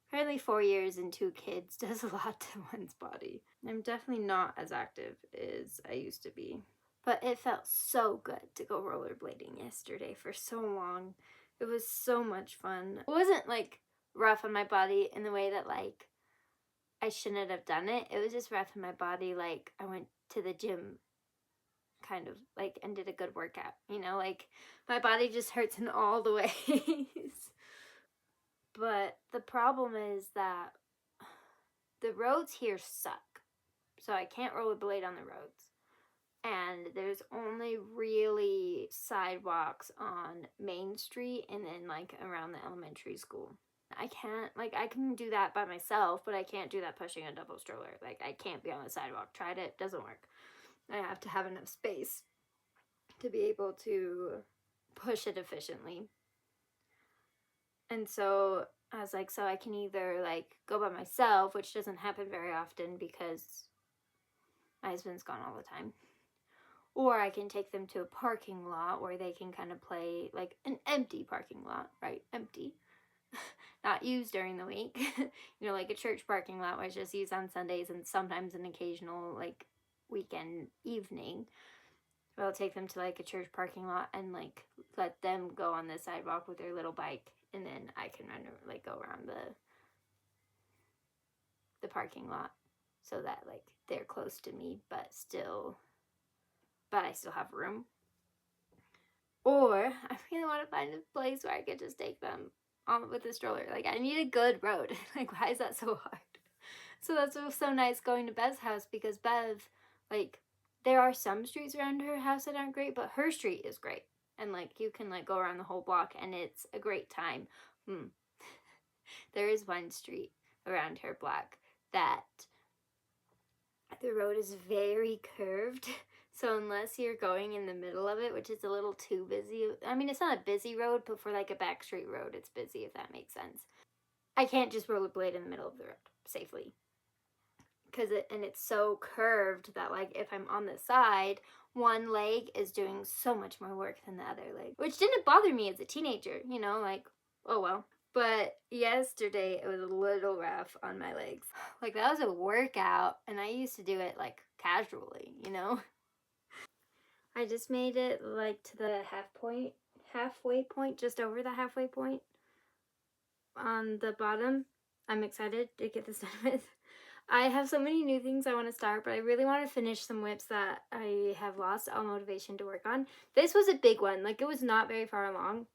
A: Apparently 4 years and 2 kids does a lot to one's body. I'm definitely not as active as I used to be. But it felt so good to go rollerblading yesterday for so long. It was so much fun. It wasn't like rough on my body in the way that like I shouldn't have done it. It was just rough on my body like I went to the gym kind of like and did a good workout. You know, like my body just hurts in all the ways. But the problem is that the roads here suck. So I can't rollerblade on the roads. And there's only really sidewalks on Main Street and then like around the elementary school. I can do that by myself, but I can't do that pushing a double stroller. Like I can't be on the sidewalk. Tried it, doesn't work. I have to have enough space to be able to push it efficiently. And so I was like, so I can either like go by myself, which doesn't happen very often because my husband's gone all the time. Or I can take them to a parking lot where they can kind of play, like an empty parking lot, right? Empty. Not used during the week. You know, like a church parking lot where it's just used on Sundays and sometimes an occasional, like, weekend evening. But I'll take them to, like, a church parking lot and, like, let them go on the sidewalk with their little bike. And then I can run, like, go around the parking lot so that, like, they're close to me, but I still have room. Or I really want to find a place where I could just take them on with a stroller. Like, I need a good road. Like, why is that so hard? So that's what's so nice going to Bev's house, because Bev, like, there are some streets around her house that aren't great, but her street is great. And, like, you can, like, go around the whole block, and it's a great time. There is one street around her block that the road is very curved. So unless you're going in the middle of it, which is a little too busy. I mean, it's not a busy road, but for like a back street road, it's busy, if that makes sense. I can't just rollerblade in the middle of the road safely. And it's so curved that like if I'm on the side, one leg is doing so much more work than the other leg. Which didn't bother me as a teenager, you know, like, oh well. But yesterday it was a little rough on my legs. Like that was a workout and I used to do it like casually, you know? I just made it like to the halfway point, just over the halfway point on the bottom. I'm excited to get this done with. I have so many new things I want to start, but I really want to finish some whips that I have lost all motivation to work on. This was a big one. Like, it was not very far along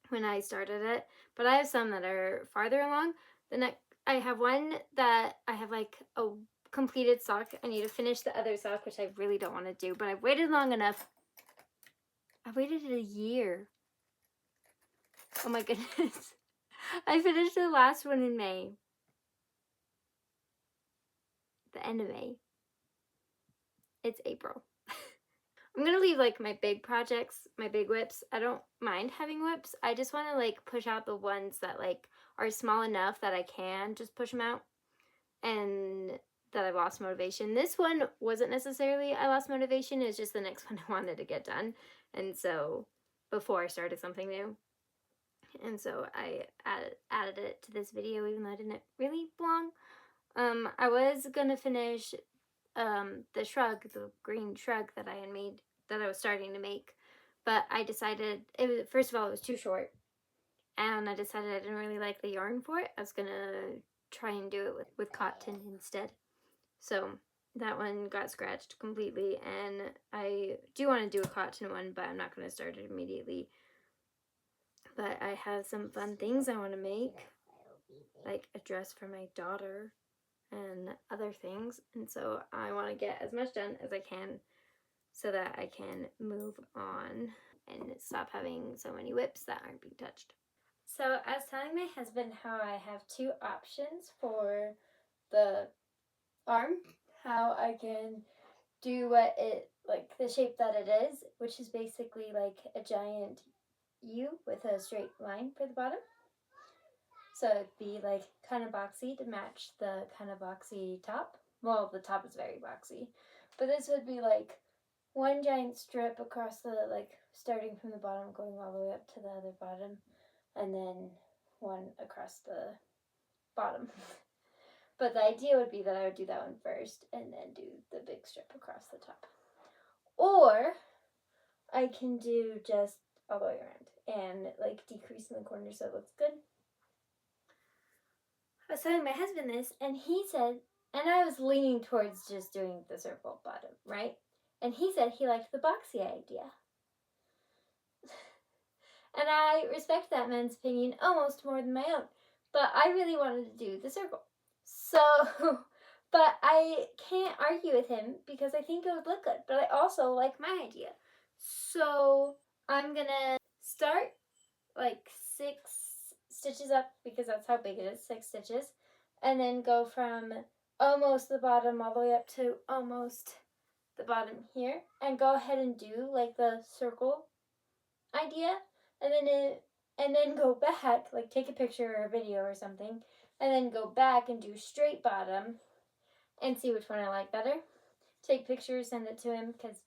A: when I started it, but I have some that are farther along. I have one that I have like a completed sock. I need to finish the other sock, which I really don't want to do, but I've waited long enough. I waited a year. Oh my goodness. I finished the last one in May. The end of May. It's April. I'm gonna leave like my big projects, my big whips. I don't mind having whips. I just want to like push out the ones that like are small enough that I can just push them out and that I've lost motivation. This one wasn't necessarily I lost motivation. It was just the next one I wanted to get done. And so before I started something new. And so I added it to this video even though I didn't really belong. I was gonna finish the shrug, the green shrug that I had made, that I was starting to make, but I decided, first of all, it was too short, and I decided I didn't really like the yarn for it. I was gonna try and do it with cotton instead. So that one got scratched completely, and I do want to do a cotton one, but I'm not going to start it immediately. But I have some fun things I want to make, like a dress for my daughter and other things, and so I want to get as much done as I can so that I can move on and stop having so many whips that aren't being touched. So I was telling my husband how I have two options for the arm, how I can do what it, like the shape that it is, which is basically like a giant U with a straight line for the bottom. So it'd be like kind of boxy to match the kind of boxy top. Well, the top is very boxy, but this would be like one giant strip across the, like starting from the bottom going all the way up to the other bottom, and then one across the bottom. But the idea would be that I would do that one first and then do the big strip across the top. Or I can do just all the way around and like decrease in the corner so it looks good. I was telling my husband this, and he said, and I was leaning towards just doing the circle bottom, right? And he said he liked the boxy idea. And I respect that man's opinion almost more than my own. But I really wanted to do the circle. So, but I can't argue with him because I think it would look good. But I also like my idea. So I'm gonna start like 6 stitches up because that's how big it is, 6 stitches. And then go from almost the bottom all the way up to almost the bottom here. And go ahead and do like the circle idea. And then go back, like take a picture or a video or something, and then go back and do straight bottom and see which one I like better. Take pictures, send it to him because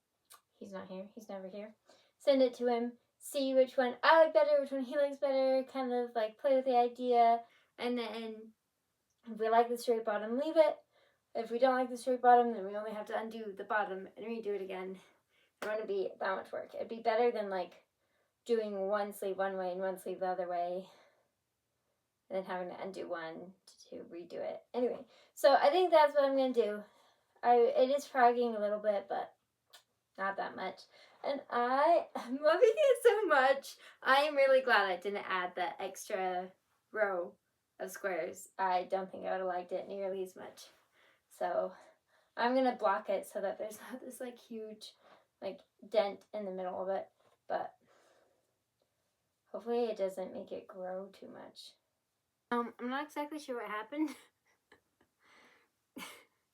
A: he's not here, he's never here. Send it to him, see which one I like better, which one he likes better, kind of like play with the idea, and then if we like the straight bottom, leave it. If we don't like the straight bottom, then we only have to undo the bottom and redo it again. It wouldn't be that much work. It'd be better than like doing one sleeve one way and one sleeve the other way, and then having to undo one to redo it. Anyway, so I think that's what I'm going to do. It is frogging a little bit, but not that much. And I'm loving it so much. I am really glad I didn't add that extra row of squares. I don't think I would have liked it nearly as much. So I'm going to block it so that there's not this like huge like dent in the middle of it. But hopefully it doesn't make it grow too much. I'm not exactly sure what happened.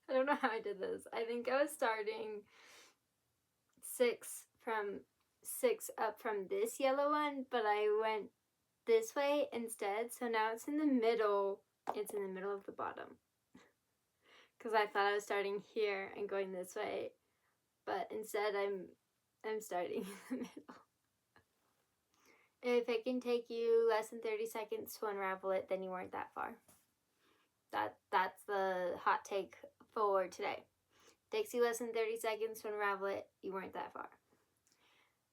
A: I don't know how I did this. I think I was starting 6 up from this yellow one, but I went this way instead. So now it's in the middle. It's in the middle of the bottom. Because I thought I was starting here and going this way, but instead I'm starting in the middle. If it can take you less than 30 seconds to unravel it, then you weren't that far. That's the hot take for today. Takes you less than 30 seconds to unravel it, you weren't that far.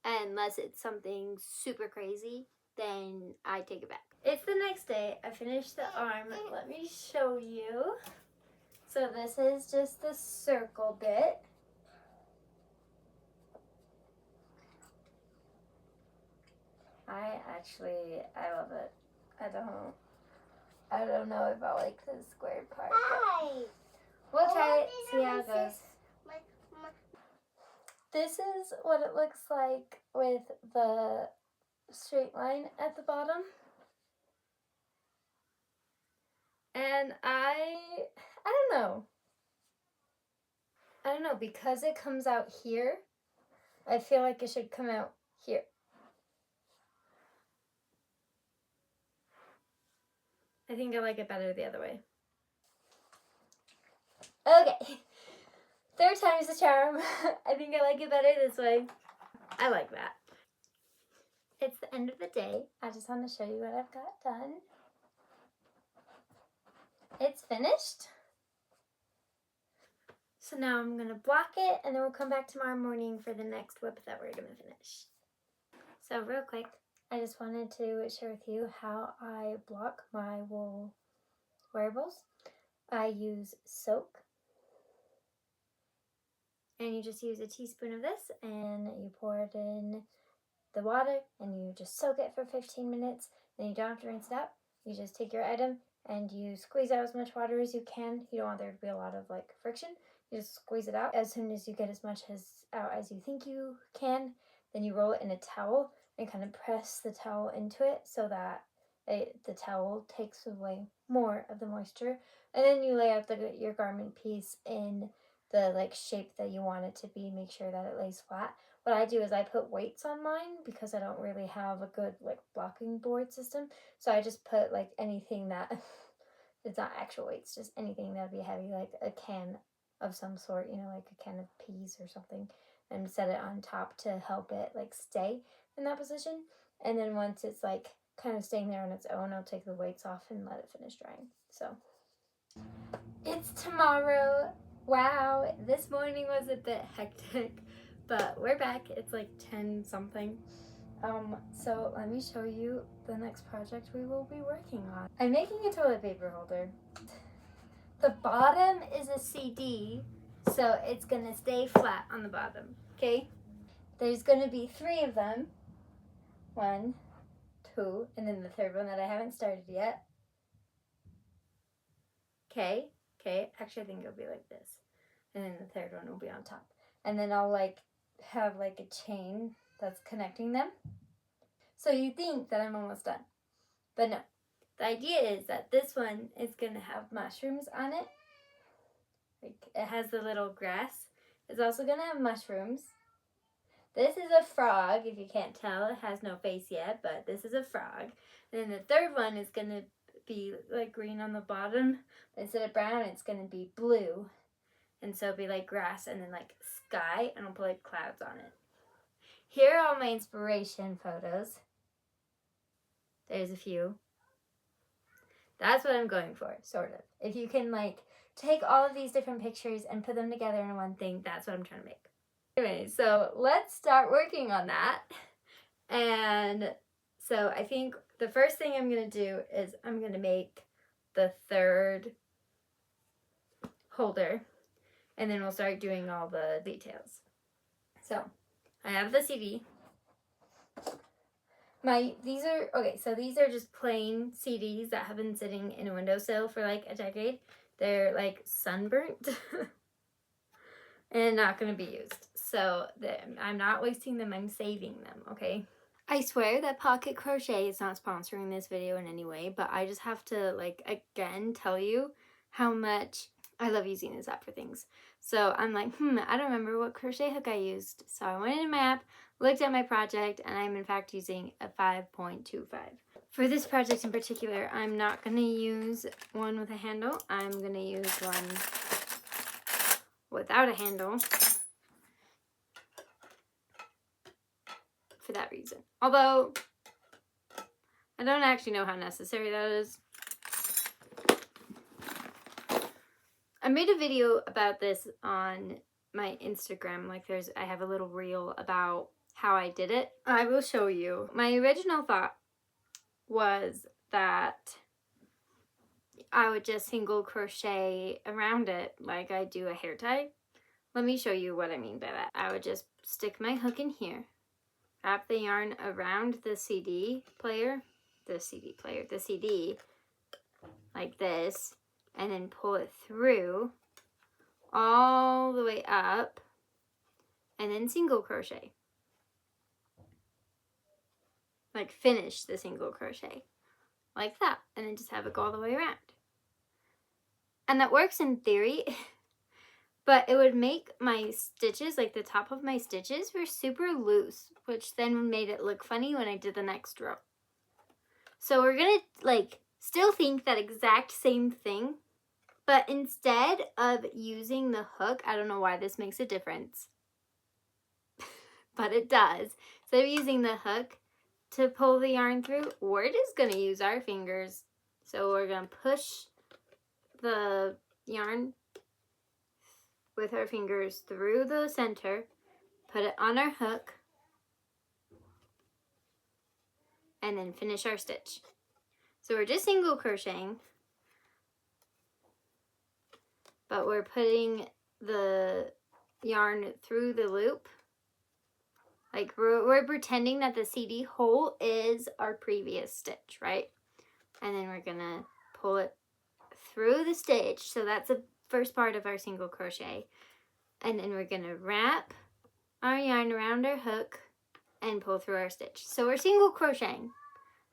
A: Unless it's something super crazy, then I take it back. It's the next day. I finished the arm. Let me show you. So this is just the circle bit. I love it. I don't know if I like the square part. We'll try it, see how it goes. This is what it looks like with the straight line at the bottom. And I don't know. Because it comes out here, I feel like it should come out here. I think I like it better the other way. Okay. Third time's the charm. I think I like it better this way. I like that. It's the end of the day. I just want to show you what I've got done. It's finished. So now I'm going to block it, and then we'll come back tomorrow morning for the next whip that we're going to finish. So real quick, I just wanted to share with you how I block my wool wearables. I use soak. And you just use a teaspoon of this, and you pour it in the water, and you just soak it for 15 minutes. Then you don't have to rinse it out. You just take your item, and you squeeze out as much water as you can. You don't want there to be a lot of friction. You just squeeze it out. As soon as you get as much out as you think you can, then you roll it in a towel and kind of press the towel into it so that the towel takes away more of the moisture. And then you lay out your garment piece in the shape that you want it to be. Make sure that it lays flat. What I do is I put weights on mine because I don't really have a good blocking board system. So I just put anything that it's not actual weights, just anything that'd be heavy, like a can of some sort, like a can of peas or something, and set it on top to help it stay in that position. And then once it's kind of staying there on its own, I'll take the weights off and let it finish drying. So it's tomorrow. Wow, this morning was a bit hectic, but we're back. It's 10 something. So let me show you the next project we will be working on. I'm making a toilet paper holder. The bottom is a CD, so it's gonna stay flat on the bottom, okay? There's gonna be 3 of them. 1, 2, and then the third one that I haven't started yet. Okay, actually I think it'll be like this. And then the third one will be on top. And then I'll have a chain that's connecting them. So you think that I'm almost done. But no. The idea is that this one is going to have mushrooms on it. It has the little grass. It's also going to have mushrooms. This is a frog, if you can't tell. It has no face yet, but this is a frog. And then the third one is going to be green on the bottom. Instead of brown, it's going to be blue. And so it'll be grass and then sky, and I'll put clouds on it. Here are all my inspiration photos. There's a few. That's what I'm going for, sort of. If you can take all of these different pictures and put them together in one thing, that's what I'm trying to make. Anyway, so let's start working on that. And so I think the first thing I'm going to do is I'm going to make the third holder, and then we'll start doing all the details. So I have the CD. These are just plain CDs that have been sitting in a windowsill for a decade. They're sunburnt and not going to be used. So I'm not wasting them, I'm saving them, okay? I swear that Pocket Crochet is not sponsoring this video in any way, but I just have to again tell you how much I love using this app for things. So I'm I don't remember what crochet hook I used. So I went into my app, looked at my project, and I'm in fact using a 5.25. For this project in particular, I'm not going to use one with a handle. I'm going to use one without a handle for that reason. Although I don't actually know how necessary that is. I made a video about this on my Instagram. Like I have a little reel about how I did it. I will show you. My original thought was that I would just single crochet around it like I do a hair tie. Let me show you what I mean by that. I would just stick my hook in here, wrap the yarn around the CD like this, and then pull it through all the way up, and then single crochet. Like finish the single crochet like that, and then just have it go all the way around. And that works in theory, but it would make my stitches, like the top of my stitches, were super loose, which then made it look funny when I did the next row. So we're gonna like still think that exact same thing, but instead of using the hook, I don't know why this makes a difference, but it does. Instead of using the hook to pull the yarn through, we're just gonna use our fingers. So we're gonna push the yarn with our fingers through the center, put it on our hook, and then finish our stitch. So we're just single crocheting, but we're putting the yarn through the loop. Like we're pretending that the CD hole is our previous stitch, right? And then we're gonna pull it through the stitch. So that's the first part of our single crochet. And then we're gonna wrap our yarn around our hook and pull through our stitch. So we're single crocheting.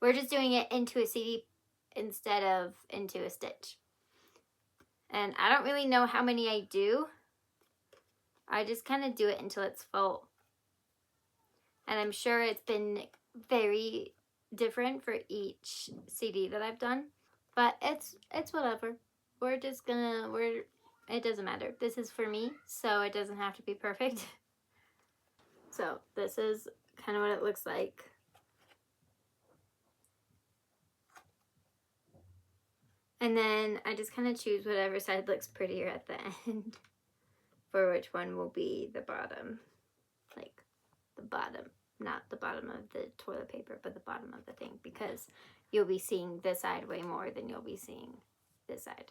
A: We're just doing it into a CD instead of into a stitch. And I don't really know how many I do. I just kind of do it until it's full. And I'm sure it's been very different for each CD that I've done. But it's whatever. We're just gonna, it doesn't matter. This is for me, so it doesn't have to be perfect. So this is kind of what it looks like. And then I just kind of choose whatever side looks prettier at the end for which one will be the bottom. Like the bottom, not the bottom of the toilet paper, but the bottom of the thing, because you'll be seeing this side way more than you'll be seeing this side.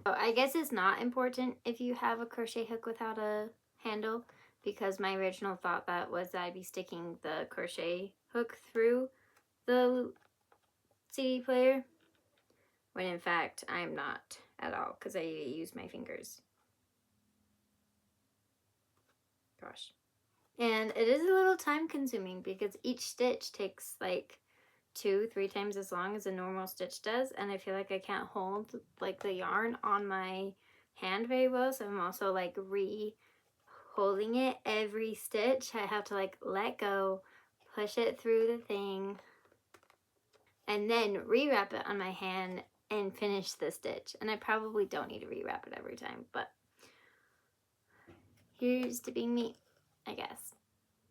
A: So I guess it's not important if you have a crochet hook without a handle, because my original thought that was that I'd be sticking the crochet hook through the CD player, when in fact I'm not at all, because I use my fingers. Gosh. And it is a little time consuming because each stitch takes like 2-3 times as long as a normal stitch does, and I feel like I can't hold like the yarn on my hand very well, so I'm also like holding it every stitch. I have to like let go, push it through the thing, and then rewrap it on my hand and finish the stitch. And I probably don't need to rewrap it every time, but here's to being me, I guess.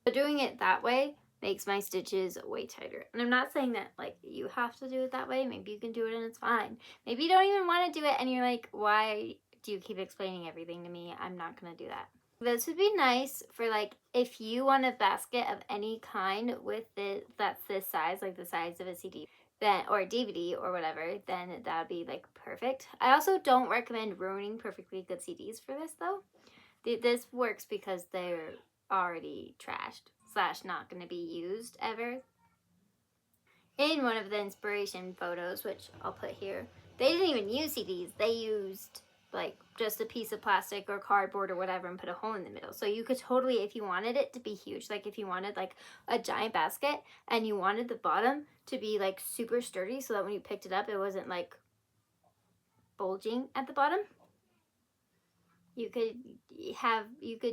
A: But doing it that way makes my stitches way tighter. And I'm not saying that like you have to do it that way. Maybe you can do it and it's fine. Maybe you don't even want to do it and you're like, why do you keep explaining everything to me? I'm not gonna do that. This would be nice for like if you want a basket of any kind with that's this size, like the size of a CD, then or a DVD or whatever, then that would be like perfect. I also don't recommend ruining perfectly good CDs for this though. This works because they're already trashed / not going to be used ever. In one of the inspiration photos, which I'll put here, they didn't even use CDs. They used like just a piece of plastic or cardboard or whatever and put a hole in the middle. So you could totally, if you wanted it to be huge, like if you wanted like a giant basket and you wanted the bottom to be like super sturdy so that when you picked it up it wasn't like bulging at the bottom, you could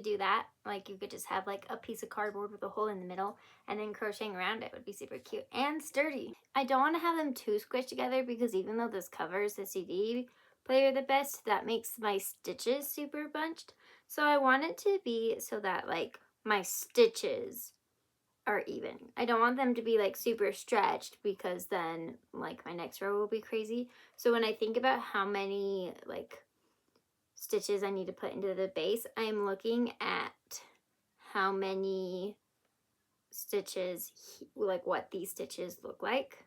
A: do that. Like you could just have like a piece of cardboard with a hole in the middle and then crocheting around it would be super cute and sturdy. I don't want to have them too squished together because even though this covers the CD player the best, that makes my stitches super bunched. So I want it to be so that like my stitches are even. I don't want them to be like super stretched because then like my next row will be crazy. So when I think about how many like stitches I need to put into the base, I'm looking at how many stitches, like what these stitches look like,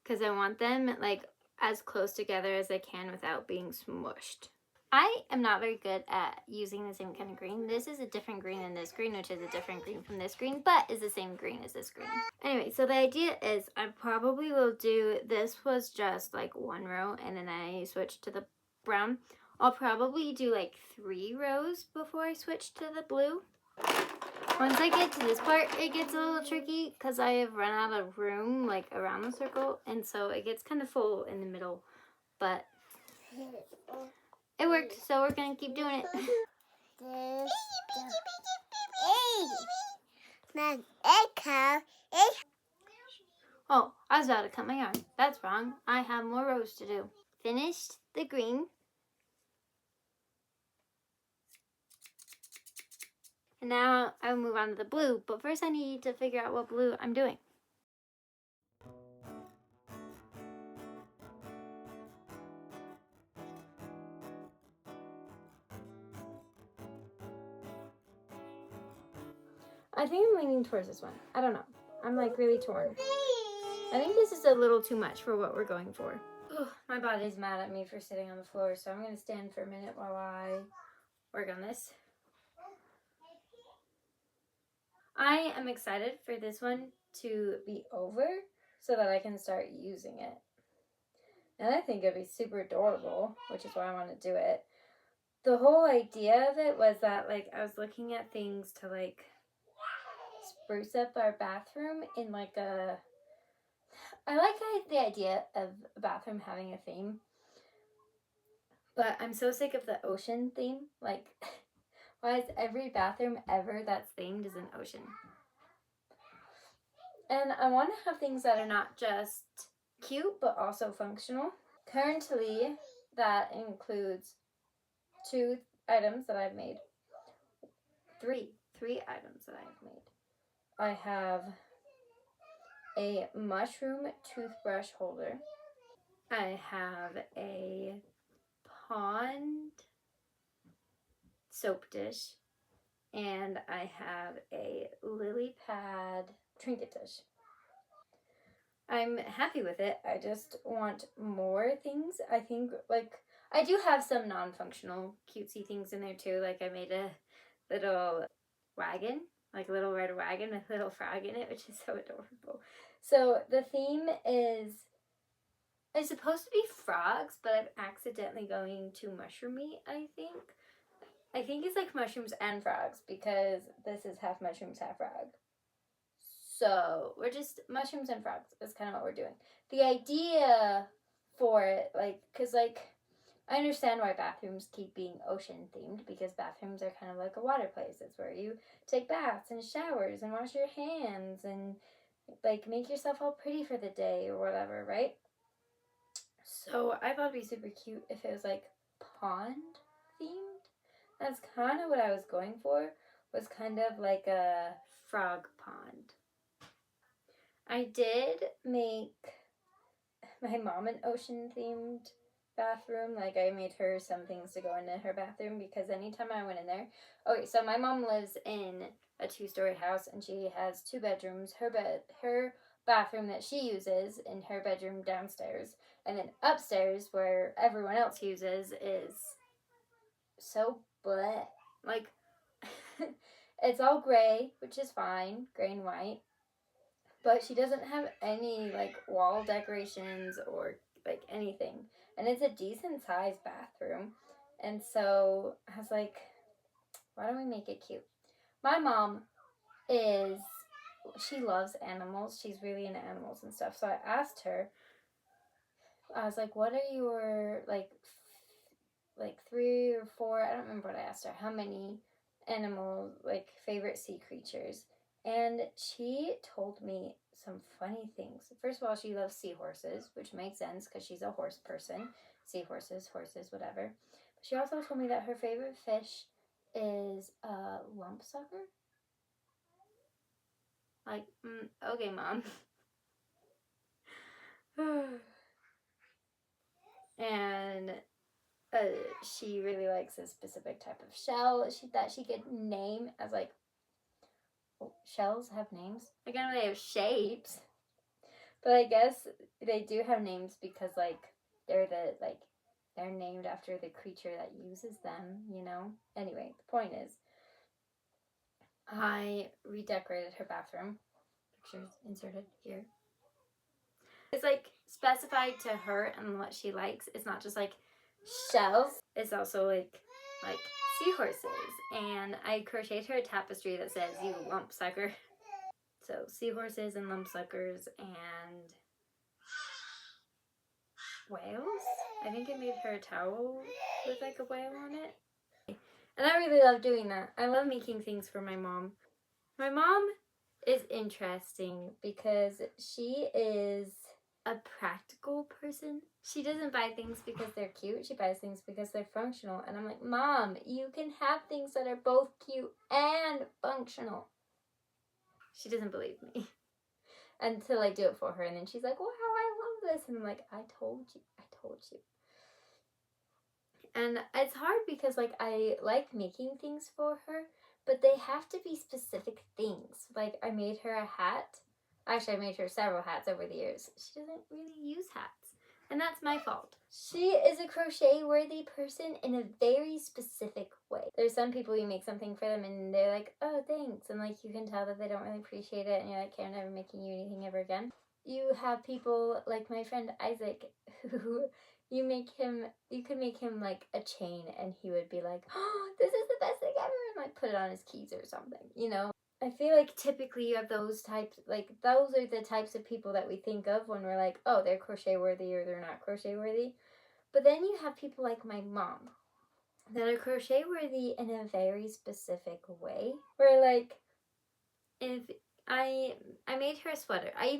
A: because I want them like as close together as I can without being smushed. I am not very good at using the same kind of green. This is a different green than this green, which is a different green from this green, but is the same green as this green. Anyway, so the idea is I probably will do, this was just like one row and then I switched to the brown. I'll probably do like 3 rows before I switch to the blue. Once I get to this part, it gets a little tricky because I have run out of room like around the circle, and so it gets kind of full in the middle, but it worked, so we're gonna keep doing it. Oh, I was about to cut my yarn. That's wrong. I have more rows to do. Finished the green. And now I'll move on to the blue, but first I need to figure out what blue I'm doing. I think I'm leaning towards this one. I don't know. I'm like really torn. I think this is a little too much for what we're going for. Ugh, my body's mad at me for sitting on the floor, so I'm going to stand for a minute while I work on this. I am excited for this one to be over so that I can start using it. And I think it'd be super adorable, which is why I want to do it. The whole idea of it was that like I was looking at things to like spruce up our bathroom in like a, I like the idea of a bathroom having a theme, but I'm so sick of the ocean theme. Like, why is every bathroom ever that's themed is an ocean? And I want to have things that are not just cute, but also functional. Currently, that includes 2 items that I've made. 3 items that I've made. I have a mushroom toothbrush holder. I have a pond soap dish, and I have a lily pad trinket dish. I'm happy with it. I just want more things. I think like I do have some non-functional cutesy things in there too. Like I made a little wagon, like a little red wagon with a little frog in it, which is so adorable. So the theme is, it's supposed to be frogs, but I'm accidentally going too mushroomy, I think. I think it's like mushrooms and frogs because this is half mushrooms, half frog. So we're just mushrooms and frogs is kind of what we're doing. The idea for it, like, because like I understand why bathrooms keep being ocean themed, because bathrooms are kind of like a water place. It's where you take baths and showers and wash your hands and like make yourself all pretty for the day or whatever, right? So I thought it'd be super cute if it was like pond themed. That's kind of what I was going for, was kind of like a frog pond. I did make my mom an ocean themed bathroom. Like I made her some things to go into her bathroom because anytime I went in there, okay, so my mom lives in a 2-story house and she has 2 bedrooms. Her bathroom that she uses in her bedroom downstairs, and then upstairs where everyone else uses is so bleh. Like it's all gray, which is fine, gray and white. But she doesn't have any like wall decorations or like anything. And it's a decent sized bathroom. And so I was like, why don't we make it cute? My mom she loves animals. She's really into animals and stuff. So I asked her, I was like, what are your like 3 or 4, I don't remember what I asked her, how many animal like favorite sea creatures. And she told me some funny things. First of all, she loves seahorses, which makes sense because she's a horse person. Seahorses, horses, whatever. But she also told me that her favorite fish is a lumpsucker. Like, okay, Mom. And she really likes a specific type of shell that she could name as like, shells have names. Like, I know they have shapes, but I guess they do have names because like they're named after the creature that uses them, you know? Anyway, the point is, I redecorated her bathroom. Pictures inserted here. It's like specified to her and what she likes. It's not just like shells. It's also like seahorses. And I crocheted her a tapestry that says, "You lump sucker." So seahorses and lump suckers and whales. I think I made her a towel with like a whale on it. And I really love doing that. I love making things for my mom. My mom is interesting because she is a practical person. She doesn't buy things because they're cute. She buys things because they're functional. And I'm like, Mom, you can have things that are both cute and functional. She doesn't believe me. Until I do it for her. And then she's like, wow, I love this. And I'm like, I told you. And it's hard because like I like making things for her, but they have to be specific things. Like I made her a hat. Actually, I made her several hats over the years. She doesn't really use hats. And that's my fault. She is a crochet-worthy person in a very specific way. There's some people you make something for them and they're like, oh, thanks. And like you can tell that they don't really appreciate it and you're like, okay, I'm never making you anything ever again. You have people like my friend Isaac who you could make him like a chain and he would be like, oh, this is the best thing ever, and like put it on his keys or something, you know? I feel like typically you have those types, like those are the types of people that we think of when we're like, oh, they're crochet worthy or they're not crochet worthy. But then you have people like my mom that are crochet worthy in a very specific way. Where like, if I made her a sweater. I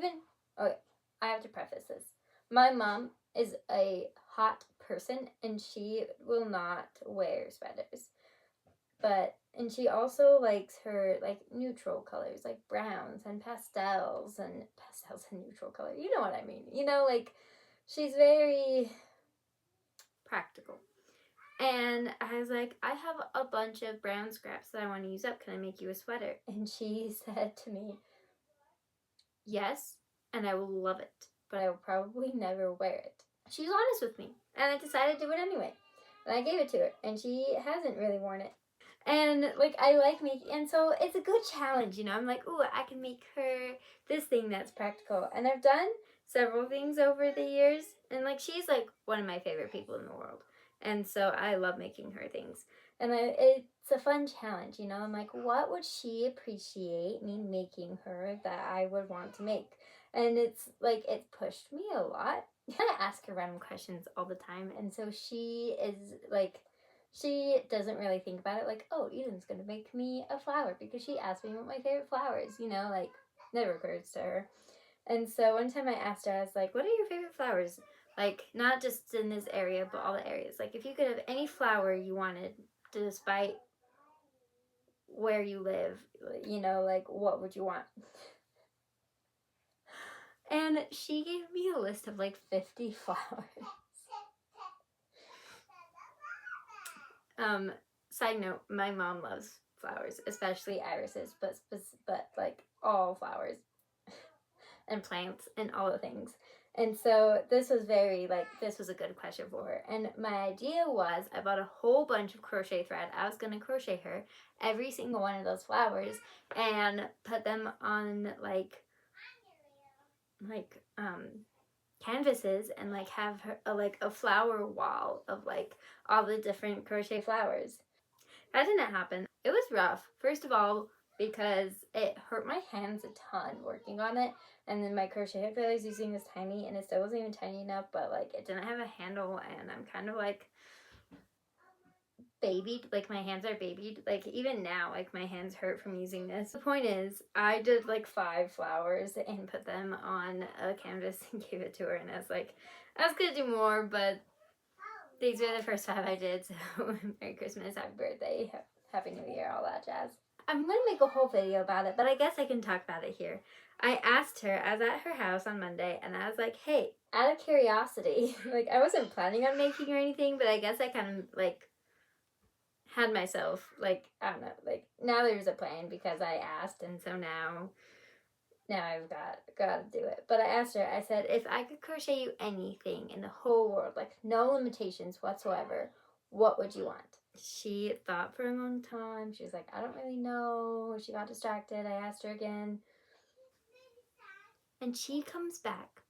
A: have to preface this. My mom is a hot person and she will not wear sweaters. And she also likes her like neutral colors, like browns and pastels and neutral color. You know what I mean? You know, like she's very practical. And I was like, I have a bunch of brown scraps that I want to use up. Can I make you a sweater? And she said to me, yes, and I will love it, but I will probably never wear it. She was honest with me, and I decided to do it anyway. And I gave it to her, and she hasn't really worn it. And like I like making, and so it's a good challenge, you know. I'm like, ooh, I can make her this thing that's practical. And I've done several things over the years, and like she's like one of my favorite people in the world. And so I love making her things. And it's a fun challenge, you know. I'm like, what would she appreciate me making her that I would want to make? And it's like, it pushed me a lot. I ask her random questions all the time. And so she is like, she doesn't really think about it like, oh, Eden's going to make me a flower because she asked me what my favorite flower is, you know, like never occurs to her. And so one time I asked her, I was like, what are your favorite flowers? Like, not just in this area, but all the areas. Like, if you could have any flower you wanted, despite where you live, you know, like, what would you want? And she gave me a list of like 50 flowers. Side note, my mom loves flowers, especially irises, but like all flowers and plants and all the things. And so this was a good question for her. And my idea was I bought a whole bunch of crochet thread. I was going to crochet her every single one of those flowers and put them on like canvases and like have her a flower wall of like all the different crochet flowers. That didn't happen. It was rough. First of all, because it hurt my hands a ton working on it, and then my crochet hook that I was using was tiny, and it still wasn't even tiny enough, but like it didn't have a handle, and I'm kind of like babied, like my hands are babied, like even now, like my hands hurt from using this. The point is, I did like 5 flowers and put them on a canvas and gave it to her, and I was like, I was gonna do more, but these were the first 5 I did, so Merry Christmas, Happy Birthday, Happy New Year, all that jazz. I'm gonna make a whole video about it, but I guess I can talk about it here. I asked her, I was at her house on Monday, and I was like, hey, out of curiosity, like, I wasn't planning on making or anything, but I guess I kind of, like, had myself, like, I don't know, like, now there's a plan because I asked, and so now I've got to do it. But I asked her, I said, if I could crochet you anything in the whole world, like, no limitations whatsoever, what would you want? She thought for a long time. She was like, I don't really know. She got distracted. I asked her again. And she comes back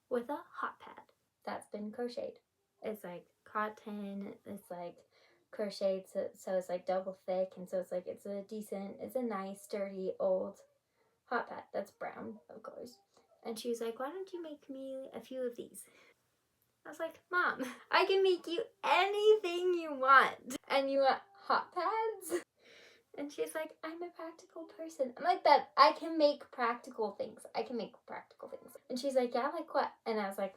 A: with a hot pad that's been crocheted. It's like cotton. It's like crocheted, so it's like double thick. And so it's like, it's a nice, sturdy, old hot pad that's brown, of course. And she was like, why don't you make me a few of these? I was like, Mom, I can make you anything you want. And you want hot pads? And she's like, I'm a practical person. I'm like, that I can make practical things. And she's like, yeah, like what? And I was like,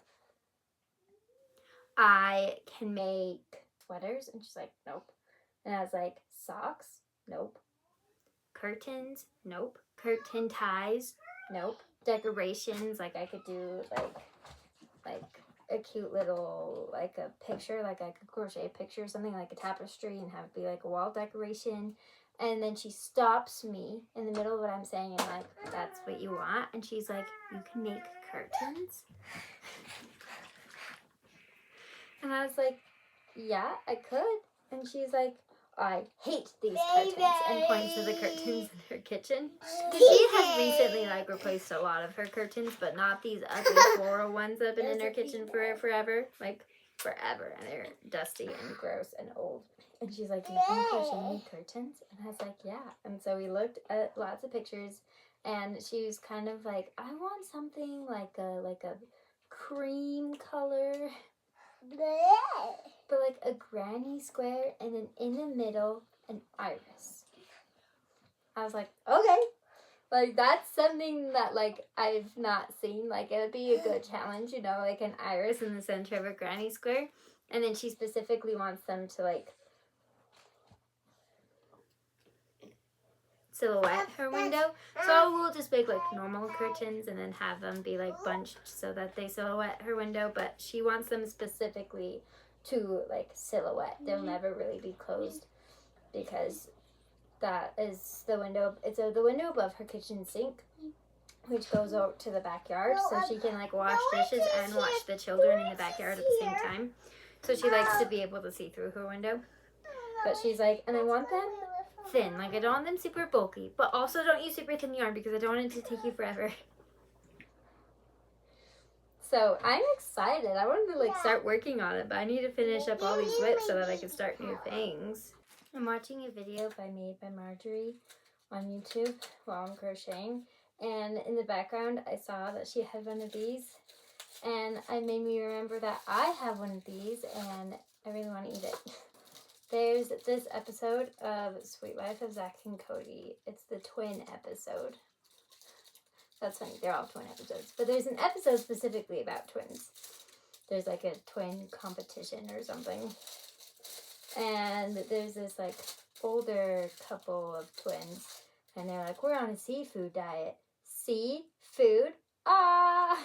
A: I can make sweaters. And she's like, nope. And I was like, socks? Nope. Curtains? Nope. Curtain ties? Nope. Decorations, like I could do like a cute little, like a picture, like I could crochet a picture, something like a tapestry, and have it be like a wall decoration. And then she stops me in the middle of what I'm saying and like, that's what you want? And she's like, you can make curtains? And I was like, yeah, I could. And she's like, I hate these curtains, and points to the curtains in her kitchen. She has recently like replaced a lot of her curtains, but not these ugly floral ones that have been in her kitchen for forever. Like forever, and they're dusty and gross and old. And she's like, you can crochet me curtains? And I was like, yeah. And so we looked at lots of pictures, and she was kind of like, I want something like a cream color, but like a granny square, and then in the middle an iris. I was like, okay, like that's something that like I've not seen. Like it would be a good challenge, you know, like an iris in the center of a granny square. And then she specifically wants them to like silhouette her window. So we'll just make like normal curtains and then have them be like bunched so that they silhouette her window. But she wants them specifically to like silhouette. They'll never really be closed because that is the window. It's the window above her kitchen sink, which goes out to the backyard, so she can like wash dishes and watch the children in the backyard at the same time. So she likes to be able to see through her window. But she's like, and I want them thin. Like I don't want them super bulky, but also don't use super thin yarn because I don't want it to take you forever. So I'm excited. I wanted to like start working on it, but I need to finish up all these whips so that I can start new things. I'm watching a video Made by Marjorie on YouTube while I'm crocheting, and in the background I saw that she had one of these, and it made me remember that I have one of these and I really want to eat it. There's this episode of Sweet Life of Zach and Cody. It's the twin episode. That's funny, they're all twin episodes. But there's an episode specifically about twins. There's like a twin competition or something. And there's this like older couple of twins. And they're like, we're on a seafood diet. Seafood? Ah!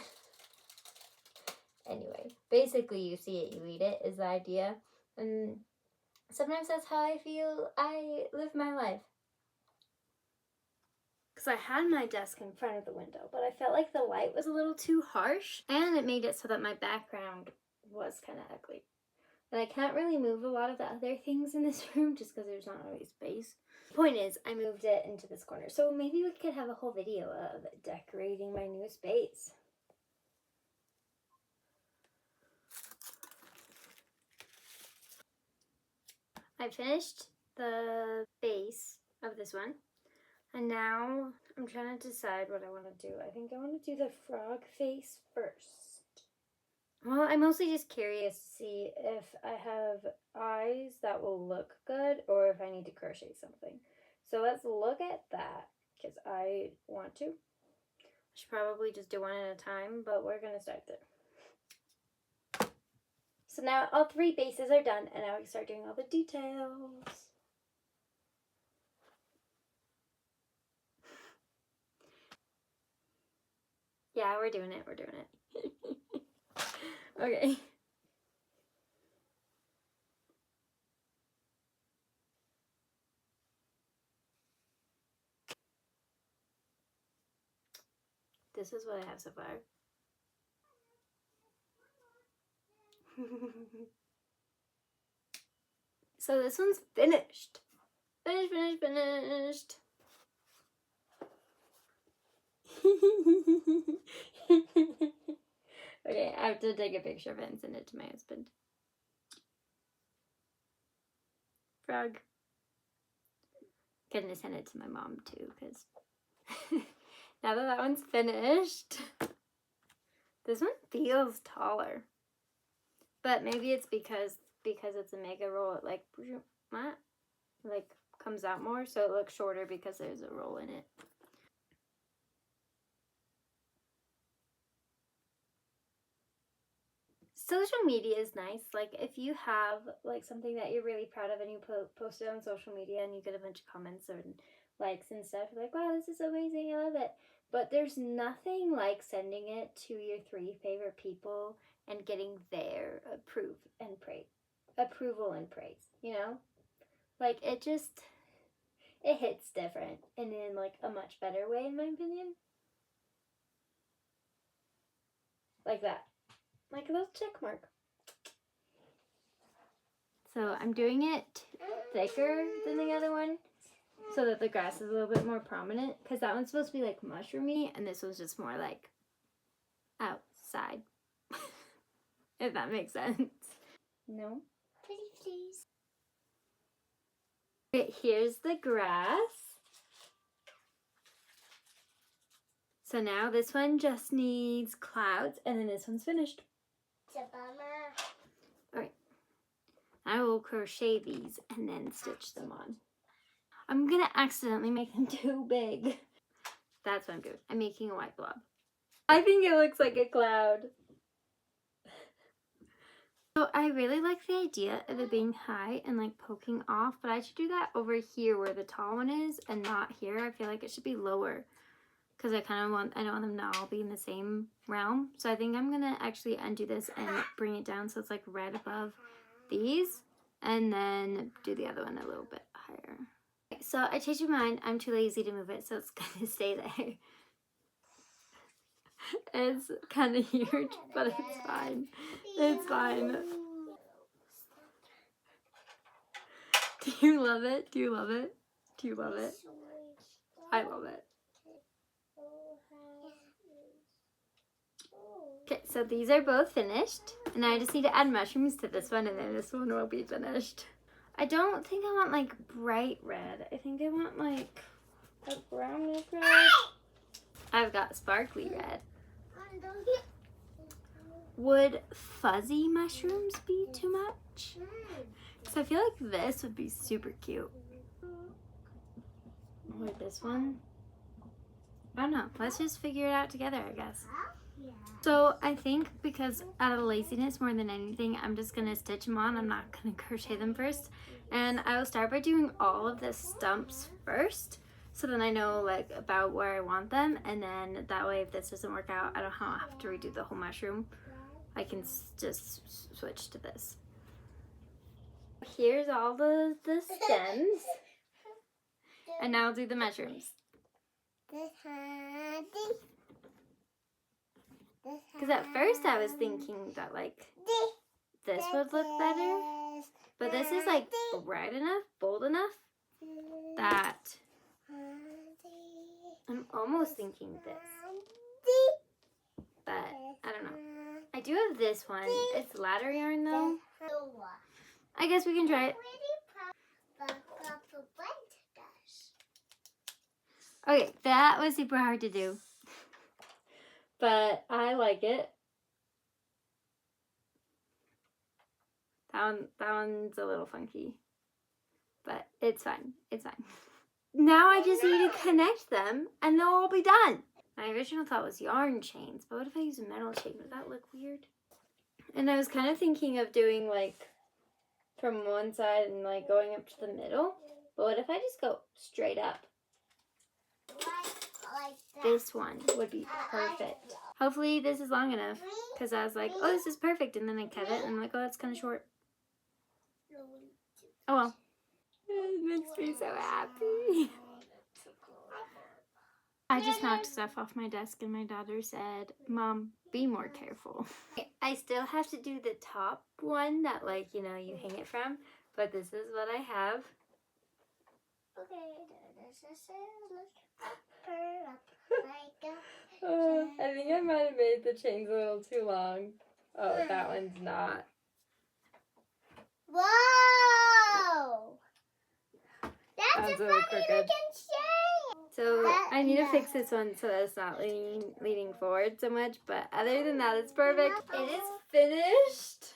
A: Anyway, basically you see it, you eat it is the idea. And sometimes that's how I feel I live my life. Because I had my desk in front of the window, but I felt like the light was a little too harsh, and it made it so that my background was kind of ugly. And I can't really move a lot of the other things in this room just because there's not always space. Point is, I moved it into this corner, so maybe we could have a whole video of decorating my new space. I finished the base of this one, and now I'm trying to decide what I want to do. I think I want to do the frog face first. Well, I'm mostly just curious to see if I have eyes that will look good or if I need to crochet something. So let's look at that because I want to. I should probably just do one at a time, but we're going to start there. So now all three bases are done, and now we can start doing all the details. Yeah, we're doing it. We're doing it. Okay. This is what I have so far. So this one's finished. Finished. Okay, I have to take a picture of it and send it to my husband. Frog. Gonna send it to my mom too, because now that one's finished, this one feels taller. But maybe it's because it's a mega roll, it like comes out more, so it looks shorter because there's a roll in it. Social media is nice. Like if you have like something that you're really proud of and you post it on social media and you get a bunch of comments and likes and stuff, you're like, wow, this is amazing, I love it. But there's nothing like sending it to your 3 favorite people and getting their approval and praise, you know? Like it hits different and in like a much better way in my opinion. Like that. Like a little check mark. So I'm doing it thicker than the other one so that the grass is a little bit more prominent, because that one's supposed to be like mushroomy and this one's just more like outside. If that makes sense. No?
B: Pretty please.
A: Okay, here's the grass. So now this one just needs clouds and then this one's finished.
B: It's a bummer.
A: Alright. I will crochet these and then stitch them on. I'm gonna accidentally make them too big. That's what I'm doing. I'm making a white blob. I think it looks like a cloud. So I really like the idea of it being high and like poking off, but I should do that over here where the tall one is and not here. I feel like it should be lower because I don't want them to all be in the same realm. So I think I'm gonna actually undo this and bring it down so it's like right above these and then do the other one a little bit higher. Okay, so I changed my mind. I'm too lazy to move it, so it's gonna stay there. It's kind of huge, but it's fine. It's fine. Do you love it? Do you love it? Do you love it? I love it. Okay, so these are both finished. And I just need to add mushrooms to this one and then this one will be finished. I don't think I want like bright red. I think I want like a brownish red. I've got sparkly red. Would fuzzy mushrooms be too much? Because I feel like this would be super cute. Or this one. I don't know. Let's just figure it out together, I guess. So I think because out of laziness more than anything, I'm just going to stitch them on. I'm not going to crochet them first. And I will start by doing all of the stumps first. So then I know like about where I want them. And then that way if this doesn't work out, I don't have to redo the whole mushroom. I can just switch to this. Here's all the stems. And now I'll do the mushrooms. Because at first I was thinking that like this would look better. But this is like bright enough, bold enough that I'm almost thinking this. But I don't know. I do have this one. It's ladder yarn though. I guess we can try it. Okay, that was super hard to do. But I like it. That one's a little funky. But it's fine. It's fine. Now I just need to connect them and they'll all be done. My original thought was yarn chains, but what if I use a metal chain? Would that look weird? And I was kind of thinking of doing like from one side and like going up to the middle. But what if I just go straight up? This one would be perfect. Hopefully this is long enough, because I was like, oh, this is perfect, and then I cut it, and I'm like, oh, that's kind of short. Oh well. It makes me so happy. I just knocked stuff off my desk, and my daughter said, Mom, be more careful. I still have to do the top one that, like, you know, you hang it from, but this is what I have. I think I might have made the chains a little too long. Oh, that one's not.
B: Whoa! That's a
A: a little
B: funny
A: crooked.
B: looking chain.
A: So I need to fix this one so that it's not leaning forward so much, but other than that, it's perfect. It is finished.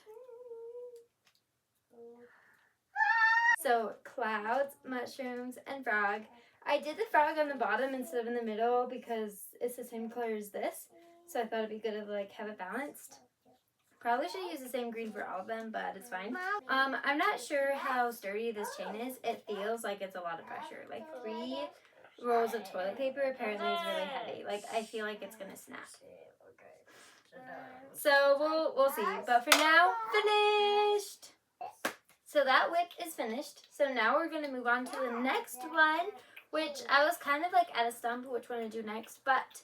A: So clouds, mushrooms, and frog. I did the frog on the bottom instead of in the middle because it's the same color as this. So I thought it'd be good to like have it balanced. Probably should use the same green for all of them, but it's fine. I'm not sure how sturdy this chain is. It feels like it's a lot of pressure. Like 3 rolls of toilet paper apparently is really heavy. Like I feel like it's gonna snap. So we'll see. But for now, finished. So that wick is finished. So now we're gonna move on to the next one, which I was kind of like at a stump which one to do next, but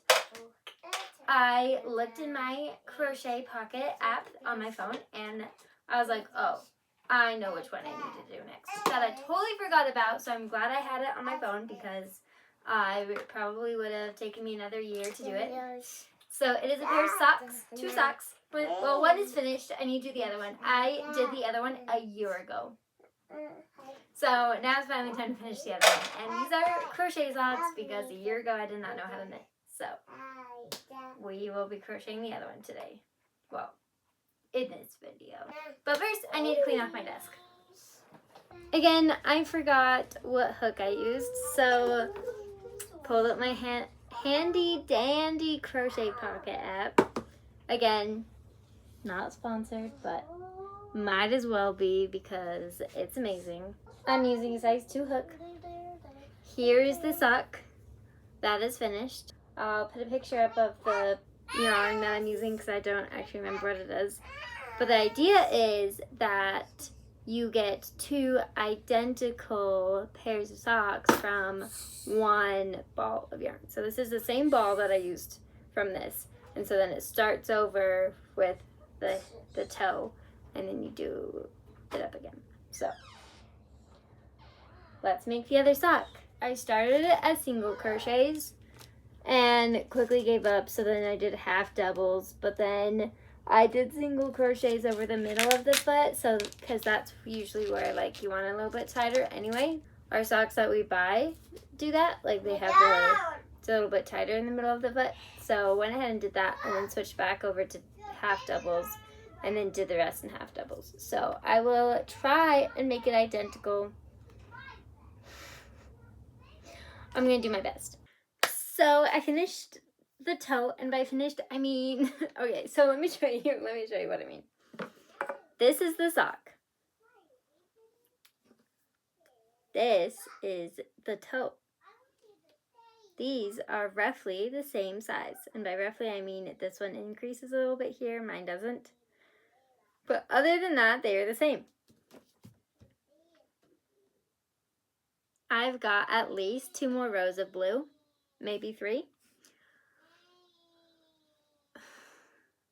A: I looked in my crochet pocket app on my phone and I was like, oh, I know which one I need to do next. That I totally forgot about, so I'm glad I had it on my phone because I probably would have taken me another year to do it. So it is a pair of socks, 2 socks. Well, one is finished. I need to do the other one. I did the other one a year ago. So now it's finally time to finish the other one. And these are crochet socks because a year ago I did not know how to knit. So we will be crocheting the other one today. Well, in this video. But first, I need to clean off my desk. Again, I forgot what hook I used. So pulled up my handy dandy crochet pocket app. Again, not sponsored, but might as well be because it's amazing. I'm using a size 2 hook. Here is the sock. That is finished. I'll put a picture up of the yarn that I'm using because I don't actually remember what it is. But the idea is that you get 2 identical pairs of socks from 1 ball of yarn. So this is the same ball that I used from this. And so then it starts over with the toe and then you do it up again. So let's make the other sock. I started it as single crochets and quickly gave up, so then I did half doubles, but then I did single crochets over the middle of the foot, so because that's usually where like you want it a little bit tighter anyway. Our socks that we buy do that, like they have it's a little bit tighter in the middle of the foot. So went ahead and did that and then switched back over to half doubles and then did the rest in half doubles. So I will try and make it identical. I'm gonna do my best. So I finished the toe, and by finished I mean okay, so let me show you what I mean. This is the sock. This is the toe. These are roughly the same size, and by roughly I mean this one increases a little bit here, mine doesn't. But other than that, they are the same. I've got at least 2 more rows of blue, maybe 3.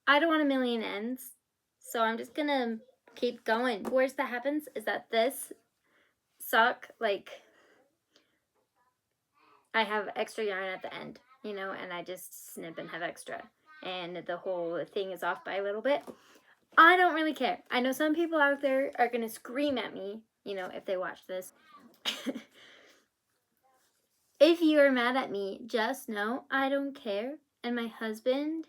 A: I don't want a million ends, so I'm just gonna keep going. The worst that happens is that this sock, like, I have extra yarn at the end, you know, and I just snip and have extra, and the whole thing is off by a little bit. I don't really care. I know some people out there are gonna scream at me, you know, if they watch this. If you are mad at me, just know I don't care, and my husband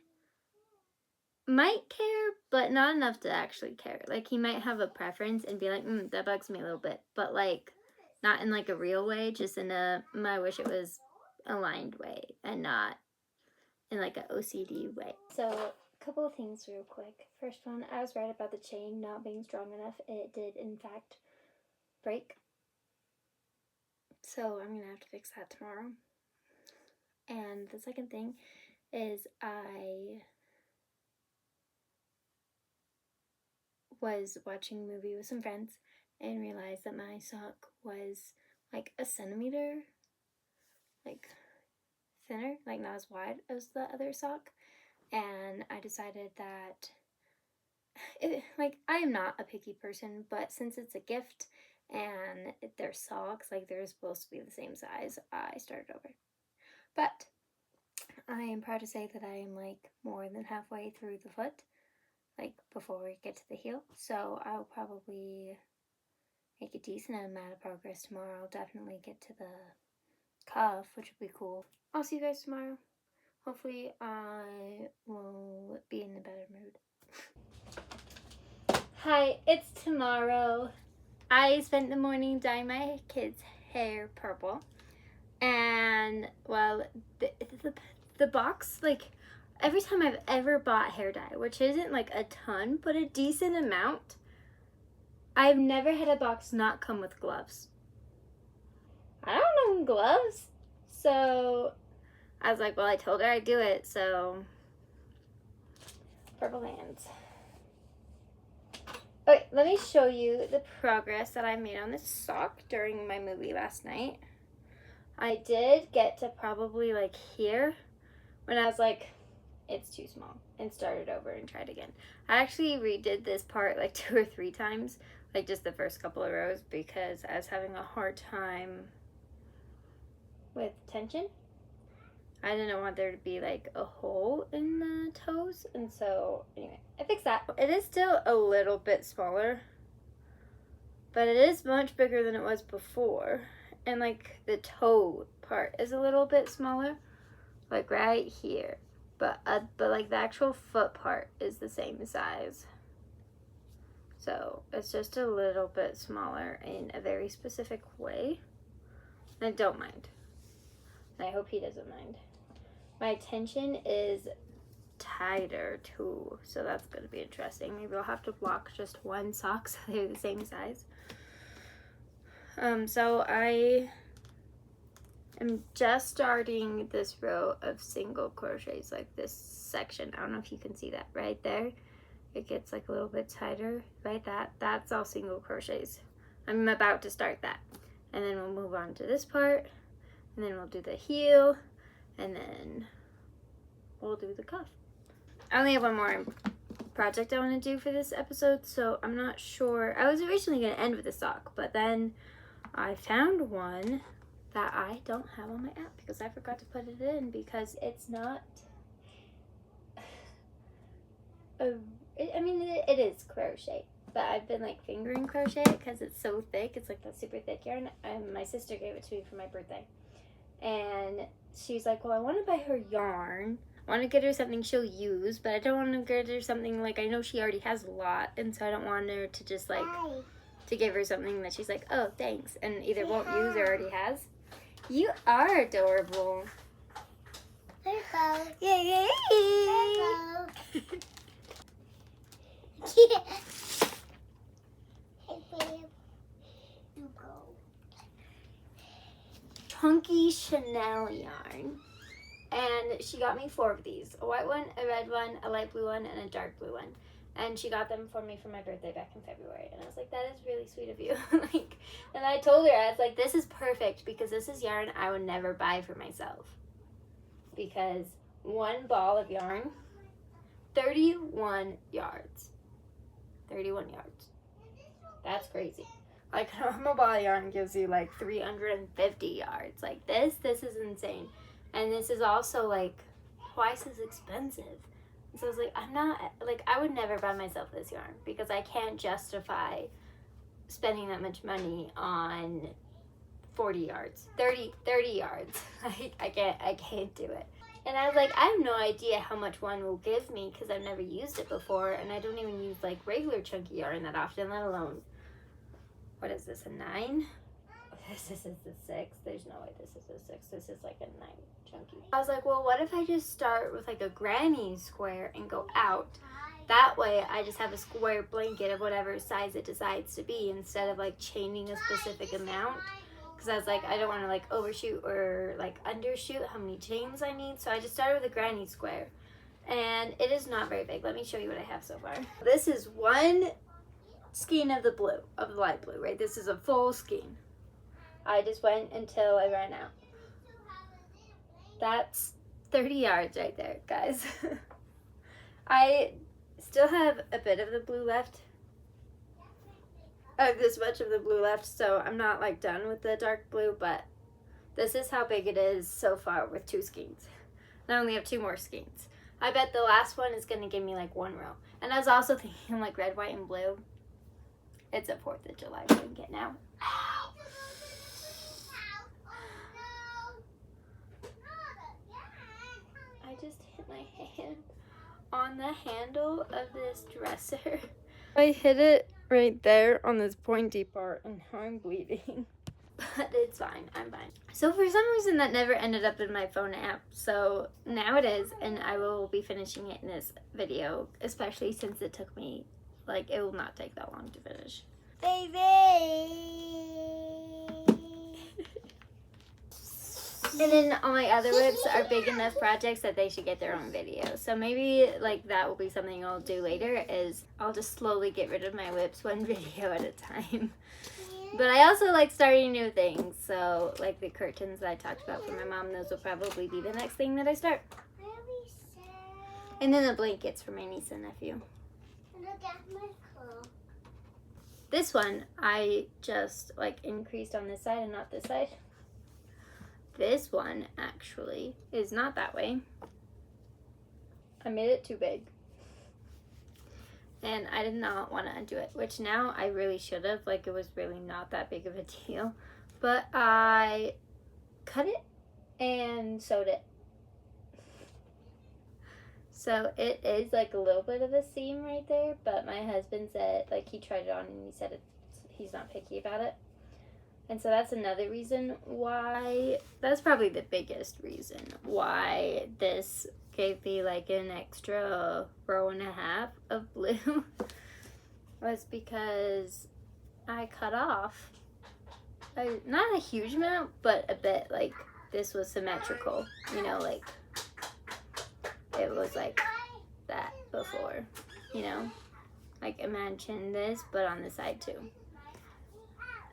A: might care, but not enough to actually care. Like, he might have a preference and be like, that bugs me a little bit, but like, not in like a real way, just in a, I wish it was aligned way, and not in like an OCD way. So, a couple of things real quick. First one, I was right about the chain not being strong enough. It did, in fact, break. So I'm gonna have to fix that tomorrow. And the second thing is I was watching a movie with some friends and realized that my sock was like a centimeter like thinner, like not as wide as the other sock, and I decided that I am not a picky person, but since it's a gift and they're socks, like they're supposed to be the same size, I started over. But I am proud to say that I am like more than halfway through the foot, like before we get to the heel, so I'll probably make a decent amount of progress tomorrow. I'll definitely get to the cuff, which would be cool. I'll see you guys tomorrow. Hopefully I will be in a better mood. Hi, it's tomorrow. I spent the morning dyeing my kids' hair purple. And, well, the box, like, every time I've ever bought hair dye, which isn't like a ton, but a decent amount, I've never had a box not come with gloves. I don't know gloves. So I was like, well, I told her I'd do it, so purple hands. Okay, let me show you the progress that I made on this sock during my movie last night. I did get to probably like here when I was like, it's too small, and started over and tried again. I actually redid this part like 2 or 3 times, like just the first couple of rows, because I was having a hard time with tension. I didn't want there to be like a hole in the toes, and so anyway, I fixed that. It is still a little bit smaller, but it is much bigger than it was before, and like the toe part is a little bit smaller, like right here, but like the actual foot part is the same size, so it's just a little bit smaller in a very specific way. I don't mind, and I hope he doesn't mind. My tension is tighter too, so that's going to be interesting. Maybe I'll have to block just one sock so they're the same size. So I am just starting this row of single crochets, like this section. I don't know if you can see that right there. It gets like a little bit tighter, right? That's all single crochets. I'm about to start that, and then we'll move on to this part, and then we'll do the heel, and then we'll do the cuff. I only have one more project I want to do for this episode, so I'm not sure. I was originally going to end with a sock, but then I found one that I don't have on my app because I forgot to put it in, because it's not it is crochet, but I've been like fingering crochet because it's so thick. It's like that super thick yarn. My sister gave it to me for my birthday, and she's like, well, I want to buy her yarn. I want to get her something she'll use, but I don't want to get her something like, I know she already has a lot, and so I don't want her to just like to give her something that she's like, oh, thanks, and either won't use or already has. You are adorable.
B: Purple.
A: Yay!
B: Purple.
A: Chunky Chanel yarn, and she got me 4 of these: a white one, a red one, a light blue one, and a dark blue one. And she got them for me for my birthday back in February, and I was like, that is really sweet of you. And I told her, I was like, this is perfect because this is yarn I would never buy for myself, because one ball of yarn, 31 yards. 31 yards. That's crazy. Like, a normal ball of yarn gives you like 350 yards. Like this is insane. And this is also like twice as expensive. So I was like, I would never buy myself this yarn because I can't justify spending that much money on 40 yards, 30 yards. Like, I can't do it. And I was like, I have no idea how much one will give me because I've never used it before, and I don't even use like regular chunky yarn that often, let alone, what is this, a 9? This is a 6. There's no way this is a 6. This is like a 9 chunky. I was like, well, what if I just start with like a granny square and go out? That way I just have a square blanket of whatever size it decides to be, instead of like chaining a specific amount. because I was like, I don't want to like overshoot or like undershoot how many chains I need. So I just started with a granny square, and it is not very big. Let me show you what I have so far. This is one skein of the blue, of the light blue, right? This is a full skein. I just went until I ran out. That's 30 yards right there, guys. I still have a bit of the blue left. I have this much of the blue left, so I'm not like done with the dark blue, but this is how big it is so far with 2 skeins. I only have 2 more skeins. I bet the last one is going to give me like 1 row. And I was also thinking like red, white, and blue. It's a 4th of July blanket now. Ow. I just hit my hand on the handle of this dresser. I hit it right there on this pointy part, and now I'm bleeding. But it's fine, I'm fine. So for some reason that never ended up in my phone app, so now it is, and I will be finishing it in this video, especially since it took me, like, it will not take that long to finish.
B: Baby!
A: And then all my other whips are big enough projects that they should get their own video. So maybe like that will be something I'll do later, is I'll just slowly get rid of my whips one video at a time. But I also like starting new things. So like the curtains that I talked about for my mom, those will probably be the next thing that I start. And then the blankets for my niece and nephew.
B: Look at my claw.
A: This one I just like increased on this side and not this side. This one actually is not that way. I made it too big. And I did not want to undo it, which now I really should have. Like, it was really not that big of a deal. But I cut it and sewed it. So it is like a little bit of a seam right there, but my husband said, like, he tried it on and he said he's not picky about it. And so that's another reason why, that's probably the biggest reason why this gave me like an extra row and a half of blue was because I cut off, not a huge amount, but a bit. Like this was symmetrical, you know, like it was like that before, you know, like imagine this, but on the side too.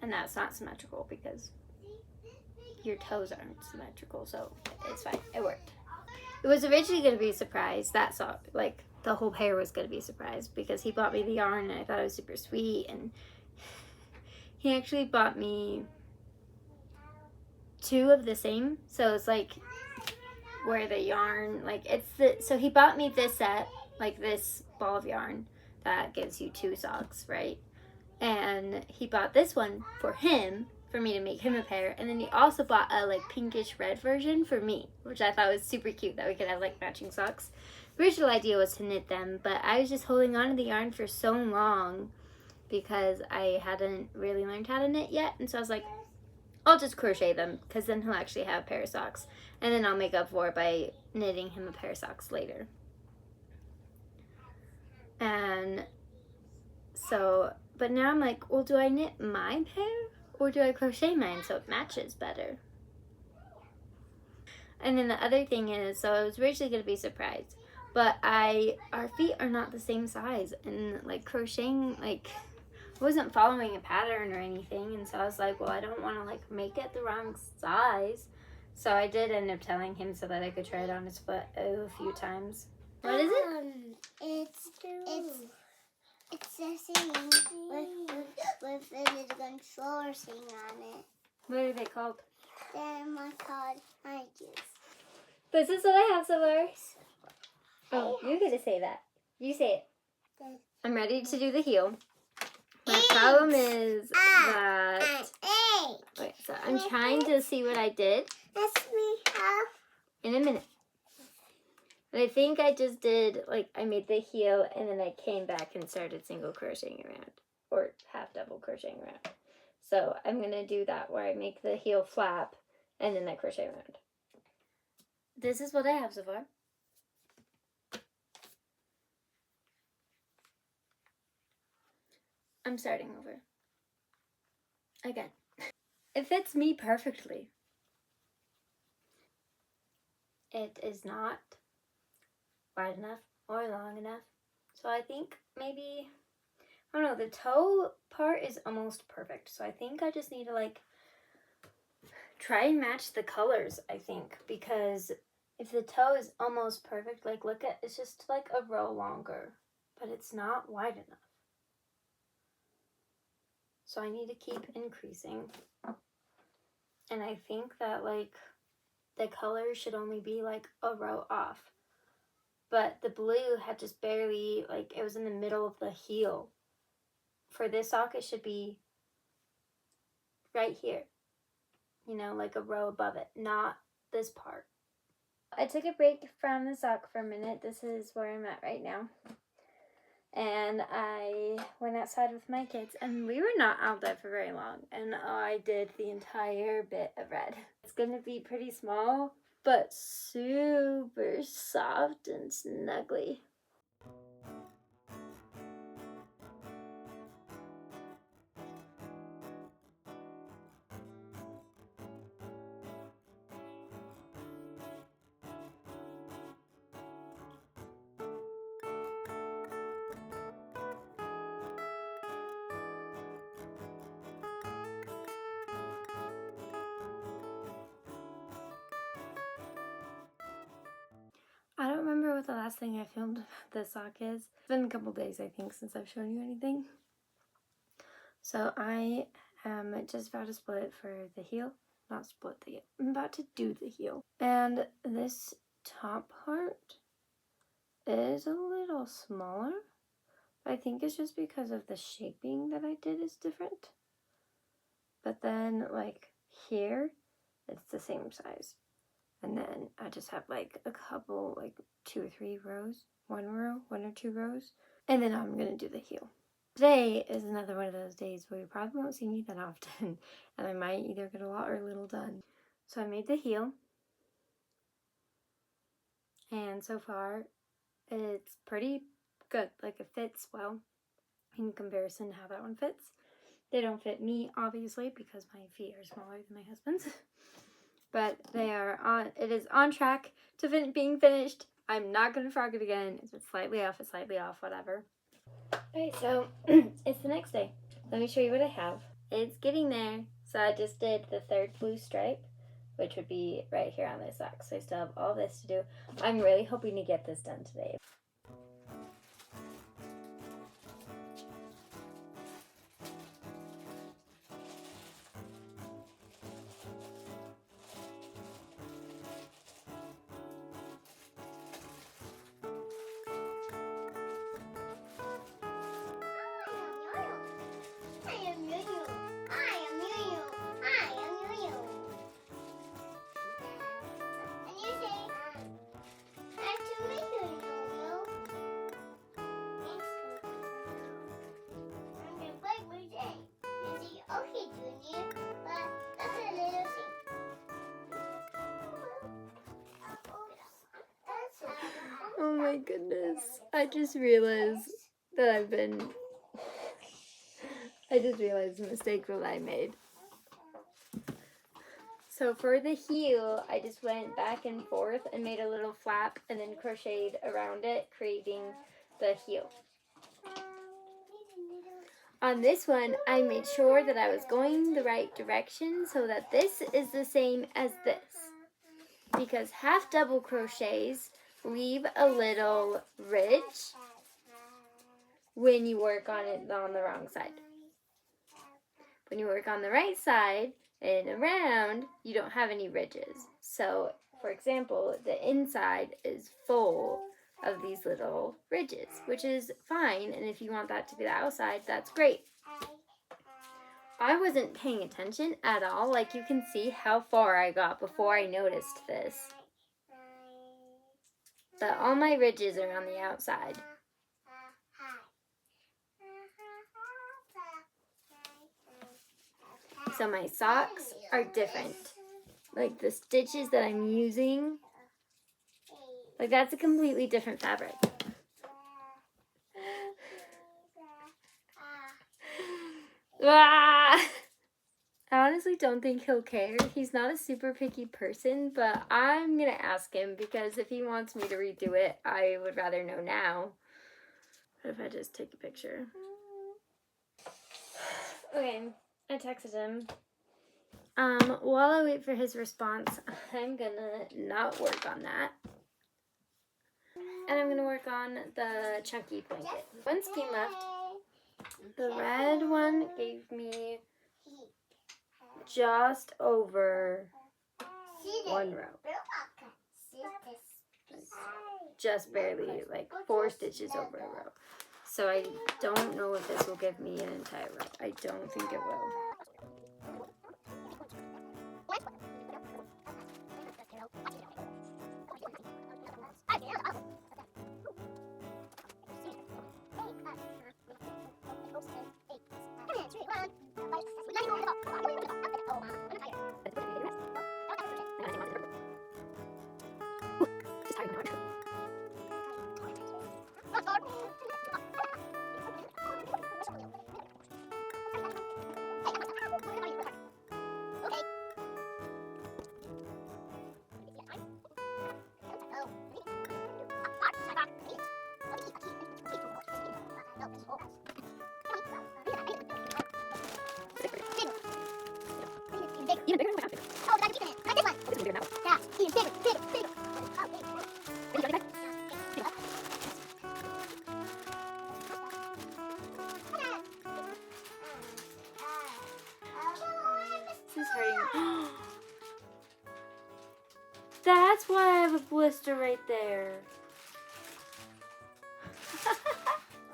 A: And that's not symmetrical because your toes aren't symmetrical, so it's fine. It worked. It was originally going to be a surprise. That's all. Like, the whole pair was going to be a surprise because he bought me the yarn and I thought it was super sweet. And he actually bought me 2 of the same. So it's like where the yarn, like, it's the, so he bought me this set, like this ball of yarn that gives you 2 socks, right? And he bought this one for him, for me to make him a pair. And then he also bought a like pinkish red version for me, which I thought was super cute that we could have like matching socks. The original idea was to knit them, but I was just holding on to the yarn for so long because I hadn't really learned how to knit yet. And so I was like, I'll just crochet them because then he'll actually have a pair of socks. And then I'll make up for it by knitting him a pair of socks later. And so, but now I'm like, well, do I knit my pair or do I crochet mine so it matches better? And then the other thing is, so I was originally going to be surprised, but our feet are not the same size, and like crocheting, like wasn't following a pattern or anything. And so I was like, well, I don't want to like make it the wrong size. So I did end up telling him so that I could try it on his foot a few times. What is it?
B: It's a thing with the controller thing on it.
A: What are they called?
B: They're my called hinges.
A: This is what I have so far. Oh, you get to say that. You say it. I'm ready to do the heel. My problem is that... Wait, so I'm trying to see what I did.
B: That's me half.
A: In a minute. And I think I just did, like, I made the heel and then I came back and started single crocheting around. Or half double crocheting around. So I'm going to do that where I make the heel flap and then I crochet around. This is what I have so far. I'm starting over. Again. it fits me perfectly. It is not wide enough or long enough. So I think maybe, I don't know, the toe part is almost perfect. So I think I just need to like try and match the colors, I think, because if the toe is almost perfect, like look at, it's just like a row longer, but it's not wide enough. So I need to keep increasing. And I think that like the color should only be like a row off. But the blue had just barely, like it was in the middle of the heel. For this sock, it should be right here. You know, like a row above it, not this part. I took a break from the sock for a minute. This is where I'm at right now. And I went outside with my kids, and we were not out there for very long, and I did the entire bit of red. It's gonna be pretty small, but super soft and snuggly. I don't remember what the last thing I filmed about this sock is. It's been a couple days, I think, since I've shown you anything. So I am just about to split it for the heel. Not split the heel. I'm about to do the heel. And this top part is a little smaller. I think it's just because of the shaping that I did is different. But then, like, here, it's the same size. And then I just have like a couple, like 2 or 3 rows, 1 or 2 rows. And then I'm gonna do the heel. Today is another one of those days where you probably won't see me that often. And I might either get a lot or little done. So I made the heel. And so far, it's pretty good. Like it fits well in comparison to how that one fits. They don't fit me, obviously, because my feet are smaller than my husband's. But they are on, it is on track to being finished. I'm not going to frog it again. If it's slightly off, whatever. Okay, so it's the next day. Let me show you what I have. It's getting there. So I just did the 3rd blue stripe, which would be right here on this sock. So I still have all this to do. I'm really hoping to get this done today. Oh my goodness. I just realized the mistake that I made. So for the heel, I just went back and forth and made a little flap and then crocheted around it, creating the heel. On this one, I made sure that I was going the right direction so that this is the same as this. Because half double crochets leave a little ridge when you work on it on the wrong side. When you work on the right side and around, you don't have any ridges. So, for example, the inside is full of these little ridges, which is fine. And if you want that to be the outside, that's great. I wasn't paying attention at all. Like, you can see how far I got before I noticed this. But all my ridges are on the outside. So my socks are different. Like the stitches that I'm using, like that's a completely different fabric. Ah! I honestly don't think he'll care. He's not a super picky person, but I'm gonna ask him because if he wants me to redo it, I would rather know now. What if I just take a picture? Okay, I texted him. While I wait for his response, I'm gonna not work on that. And I'm gonna work on the chunky blanket. One scheme left. The red one gave me just over one row. Just barely, like 4 stitches over a row. So I don't know if this will give me an entire row. I don't think it will. Even bigger than my outfit.
B: Oh, that's even it. Like this one.
A: This is bigger now.
B: Yeah, even bigger, bigger, bigger.
A: This is hurting. That's why I have a blister right there.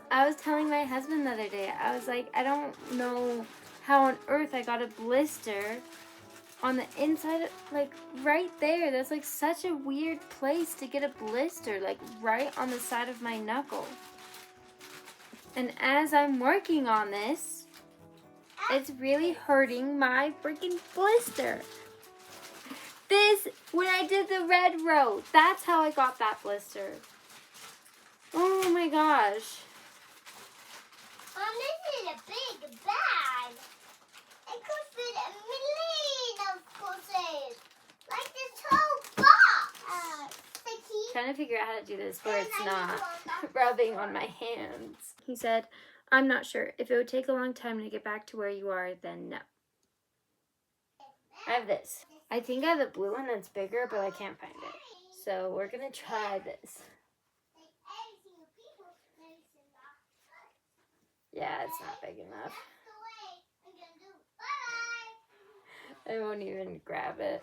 A: I was telling my husband the other day, I was like, I don't know how on earth I got a blister on the inside, like right there. That's like such a weird place to get a blister, like right on the side of my knuckle. And as I'm working on this, it's really hurting my freaking blister. This, when I did the red row, that's how I got that blister. Oh my gosh.
B: This is a big bag. It could fit a million of crochets. Like this whole box.
A: Trying to figure out how to do this where it's not rubbing on my hands. He said, I'm not sure. If it would take a long time to get back to where you are, then no. I have this. I think I have a blue one that's bigger, but I can't find it. So we're going to try this. Yeah, it's not big enough. I won't even grab it.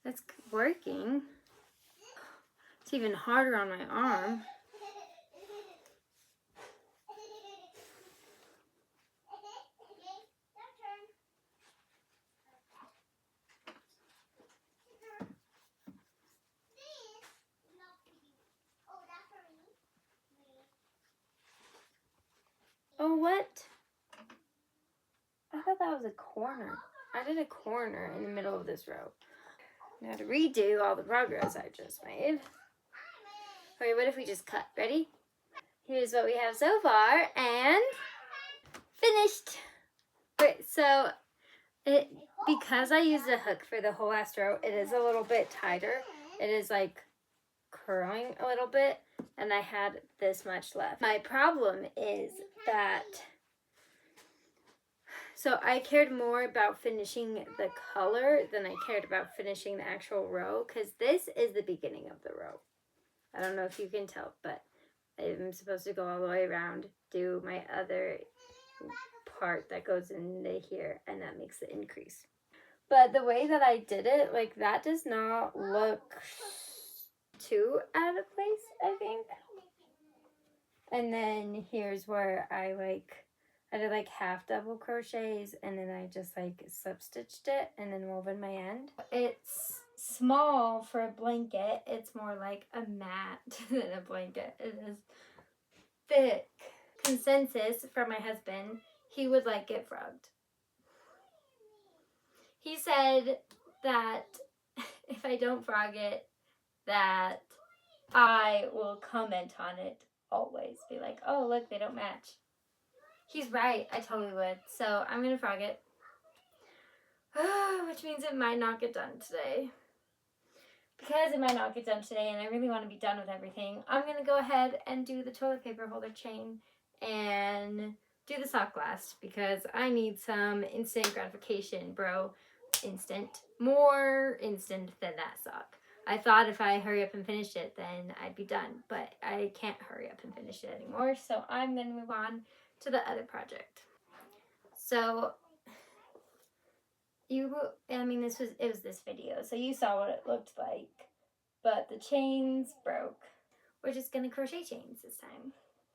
A: That's working. It's even harder on my arm. Oh, what? I thought that was a corner. I did a corner in the middle of this row. Now to redo all the progress I just made. Okay, what if we just cut? Ready? Here's what we have so far, and finished. Great, so because I used a hook for the whole last row, it is a little bit tighter. It is like curling a little bit, and I had this much left. My problem is that, so I cared more about finishing the color than I cared about finishing the actual row, because this is the beginning of the row. I don't know if you can tell, but I'm supposed to go all the way around, do my other part that goes into here, and that makes the increase. But the way that I did it, like, that does not look too out of place, I think. And then here's where I did like half double crochets, and then I just like slip stitched it and then wove in my end. It's small for a blanket. It's more like a mat than a blanket. It is thick. Consensus from my husband, he would like it frogged. He said that if I don't frog it, that I will comment on it always. Be like, oh, look, they don't match. He's right. I totally would. So I'm going to frog it. Which means it might not get done today. Because it might not get done today and I really want to be done with everything, I'm going to go ahead and do the toilet paper holder chain and do the sock last because I need some instant gratification, bro. Instant. More instant than that sock. I thought if I hurry up and finish it, then I'd be done. But I can't hurry up and finish it anymore, so I'm going to move on to the other project. So, it was this video, so you saw what it looked like. But the chains broke. We're just going to crochet chains this time.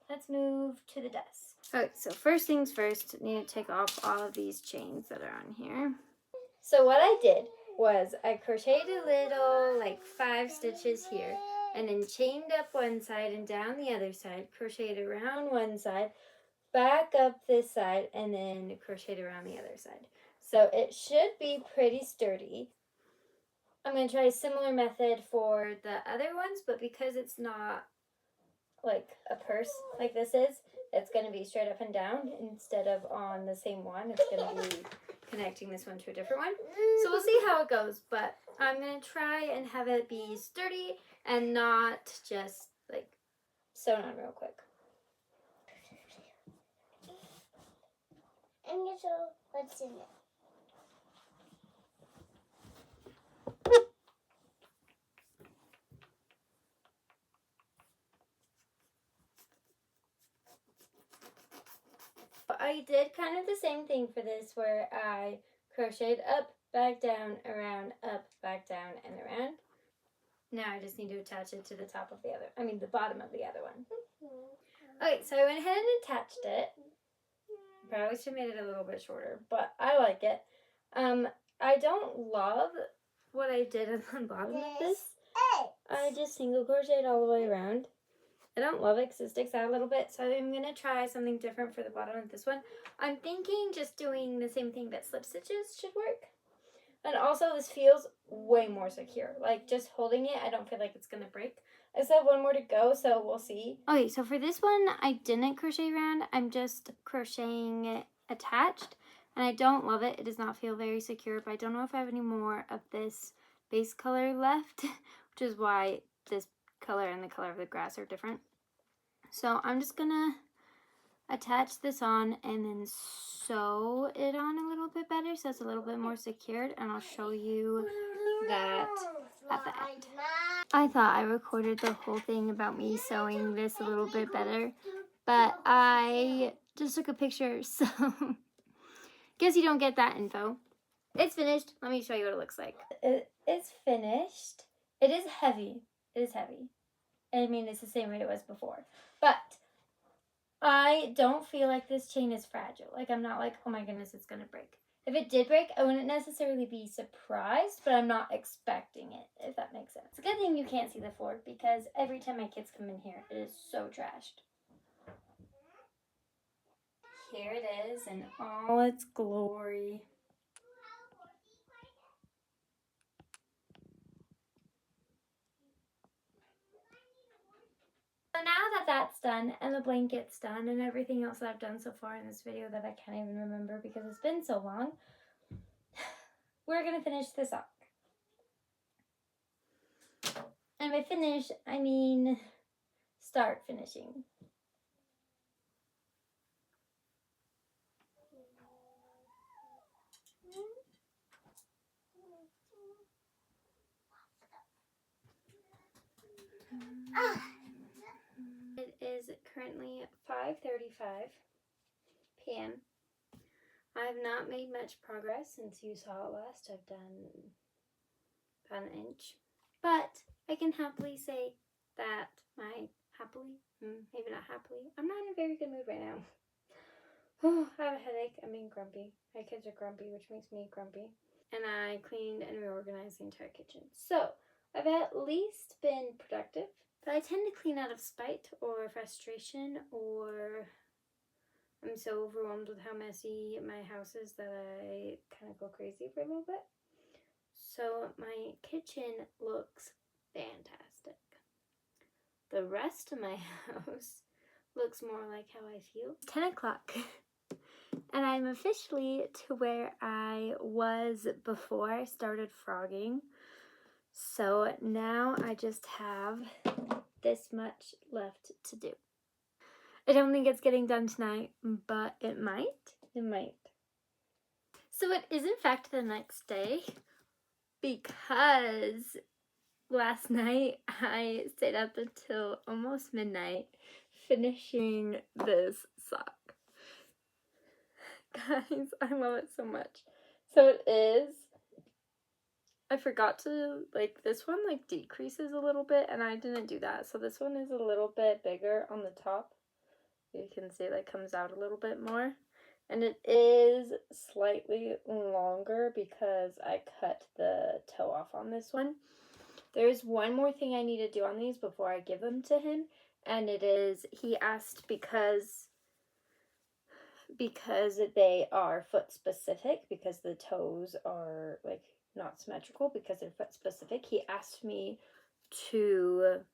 A: Let's move to the desk. Okay, so first things first, I need to take off all of these chains that are on here. So what I did was I crocheted a little, like 5 stitches here, and then chained up one side and down the other side, crocheted around one side, back up this side, and then crocheted around the other side. So it should be pretty sturdy. I'm going to try a similar method for the other ones, but because it's not like a purse like this is, it's going to be straight up and down instead of on the same one. It's going to be connecting this one to a different one. So we'll see how it goes, but I'm going to try and have it be sturdy and not just like sewn on real quick.
B: I'm going to show what's in it.
A: I did kind of the same thing for this where I crocheted up, back down, around, up, back down, and around. Now I just need to attach it to the top of the bottom of the other one. Okay, so I went ahead and attached it. Probably should have made it a little bit shorter, but I like it. I don't love what I did at the bottom of this. I just single crocheted all the way around. I don't love it because it sticks out a little bit, so I'm going to try something different for the bottom of this one. I'm thinking just doing the same thing that slip stitches should work. And also this feels way more secure. Like just holding it, I don't feel like it's going to break. I still have one more to go, so we'll see. Okay, so for this one, I didn't crochet around. I'm just crocheting it attached. And I don't love it. It does not feel very secure, but I don't know if I have any more of this base color left, which is why this color and the color of the grass are different. So I'm just gonna attach this on and then sew it on a little bit better so it's a little bit more secured, and I'll show you that at the end. I thought I recorded the whole thing about me sewing this a little bit better, but I just took a picture, so guess you don't get that info. It's finished. Let me show you what it looks like. It's finished. It is heavy. It is heavy. I mean, it's the same way it was before. But I don't feel like this chain is fragile. Like, I'm not like, oh my goodness, it's going to break. If it did break, I wouldn't necessarily be surprised, but I'm not expecting it, if that makes sense. It's a good thing you can't see the floor because every time my kids come in here, it is so trashed. Here it is in all its glory. So now that that's done and the blanket's done and everything else that I've done so far in this video that I can't even remember because it's been so long, we're going to finish the sock. And by finish, I mean start finishing. It is currently 5:35 p.m. I have not made much progress since you saw it last. I've done about an inch. But I can happily say that maybe not happily, I'm not in a very good mood right now. Oh, I have a headache. I'm being grumpy. My kids are grumpy, which makes me grumpy. And I cleaned and reorganized the entire kitchen. So I've at least been productive. But I tend to clean out of spite or frustration, or I'm so overwhelmed with how messy my house is that I kind of go crazy for a little bit. So my kitchen looks fantastic. The rest of my house looks more like how I feel. 10 o'clock. And I'm officially to where I was before I started frogging. So now I just have this much left to do. I don't think it's getting done tonight, but it might. It might. So it is in fact the next day because last night I stayed up until almost midnight finishing this sock. Guys, I love it so much. So it is, I forgot to, like, this one, like, decreases a little bit, and I didn't do that. So this one is a little bit bigger on the top. You can see, like, comes out a little bit more. And it is slightly longer because I cut the toe off on this one. There's one more thing I need to do on these before I give them to him. And it is, he asked because they are foot specific, because the toes are like not symmetrical because they're foot specific, he asked me to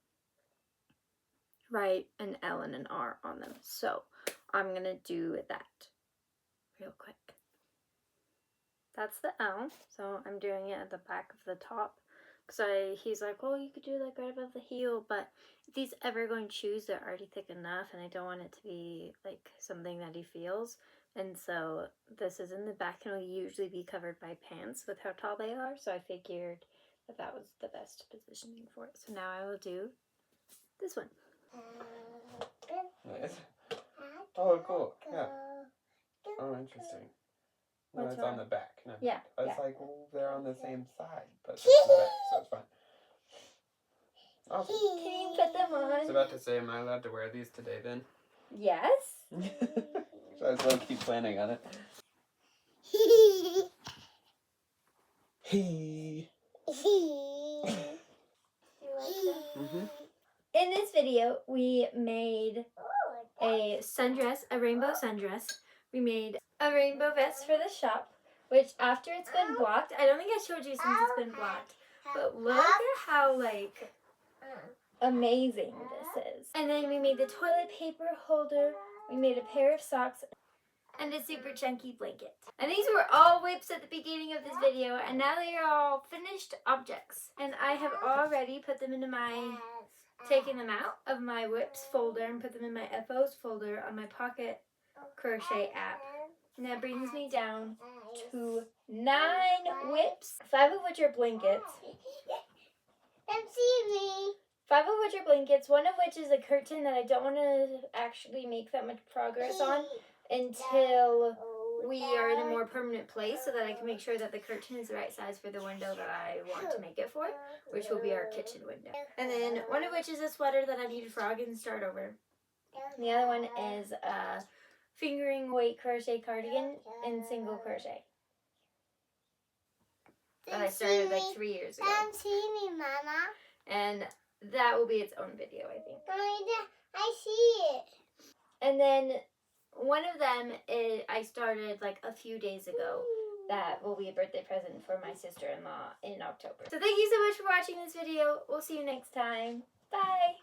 A: write an L and an R on them. So I'm gonna do that real quick. That's the L, so I'm doing it at the back of the top. Because he's like, well, you could do like right above the heel, but if he's ever going shoes, they're already thick enough, and I don't want it to be like something that he feels. And so this is in the back, and will usually be covered by pants with how tall they are. So I figured that that was the best positioning for it. So now I will do this one.
C: Nice. Oh, cool. Yeah. Oh, interesting. No,
A: What's
C: it's
A: wrong?
C: on the back. No.
A: Yeah.
C: I was
A: yeah.
C: like, well, they're on the same side, but it's the back, so it's fine. Awesome.
A: Can you put them
C: I was
A: on?
C: about to say, am I allowed to wear these today then?
A: Yes.
C: So I was low key planning on it. Hey. Mm-hmm.
A: In this video, we made a sundress, a rainbow sundress. We made a rainbow vest for the shop, which after it's been blocked, I don't think I showed you since it's been blocked, but look at how, like, amazing this is. And then we made the toilet paper holder, we made a pair of socks, and a super chunky blanket. And these were all whips at the beginning of this video, and now they are all finished objects. And I have already put them into my, taken them out of my whips folder and put them in my FOs folder on my pocket crochet app. And that brings me down to 9 whips, 5 of which are blankets. 5 of which are blankets, 1 of which is a curtain that I don't want to actually make that much progress on until we are in a more permanent place, so that I can make sure that the curtain is the right size for the window that I want to make it for, which will be our kitchen window. And then 1 of which is a sweater that I need to frog and start over. And the other one is a fingering weight crochet cardigan in single crochet that I started like 3 years ago. And that will be its own video, I think.
B: I see it.
A: And then one of them is I started like a few days ago. That will be a birthday present for my sister-in-law in October. So thank you so much for watching this video. We'll see you next time. Bye!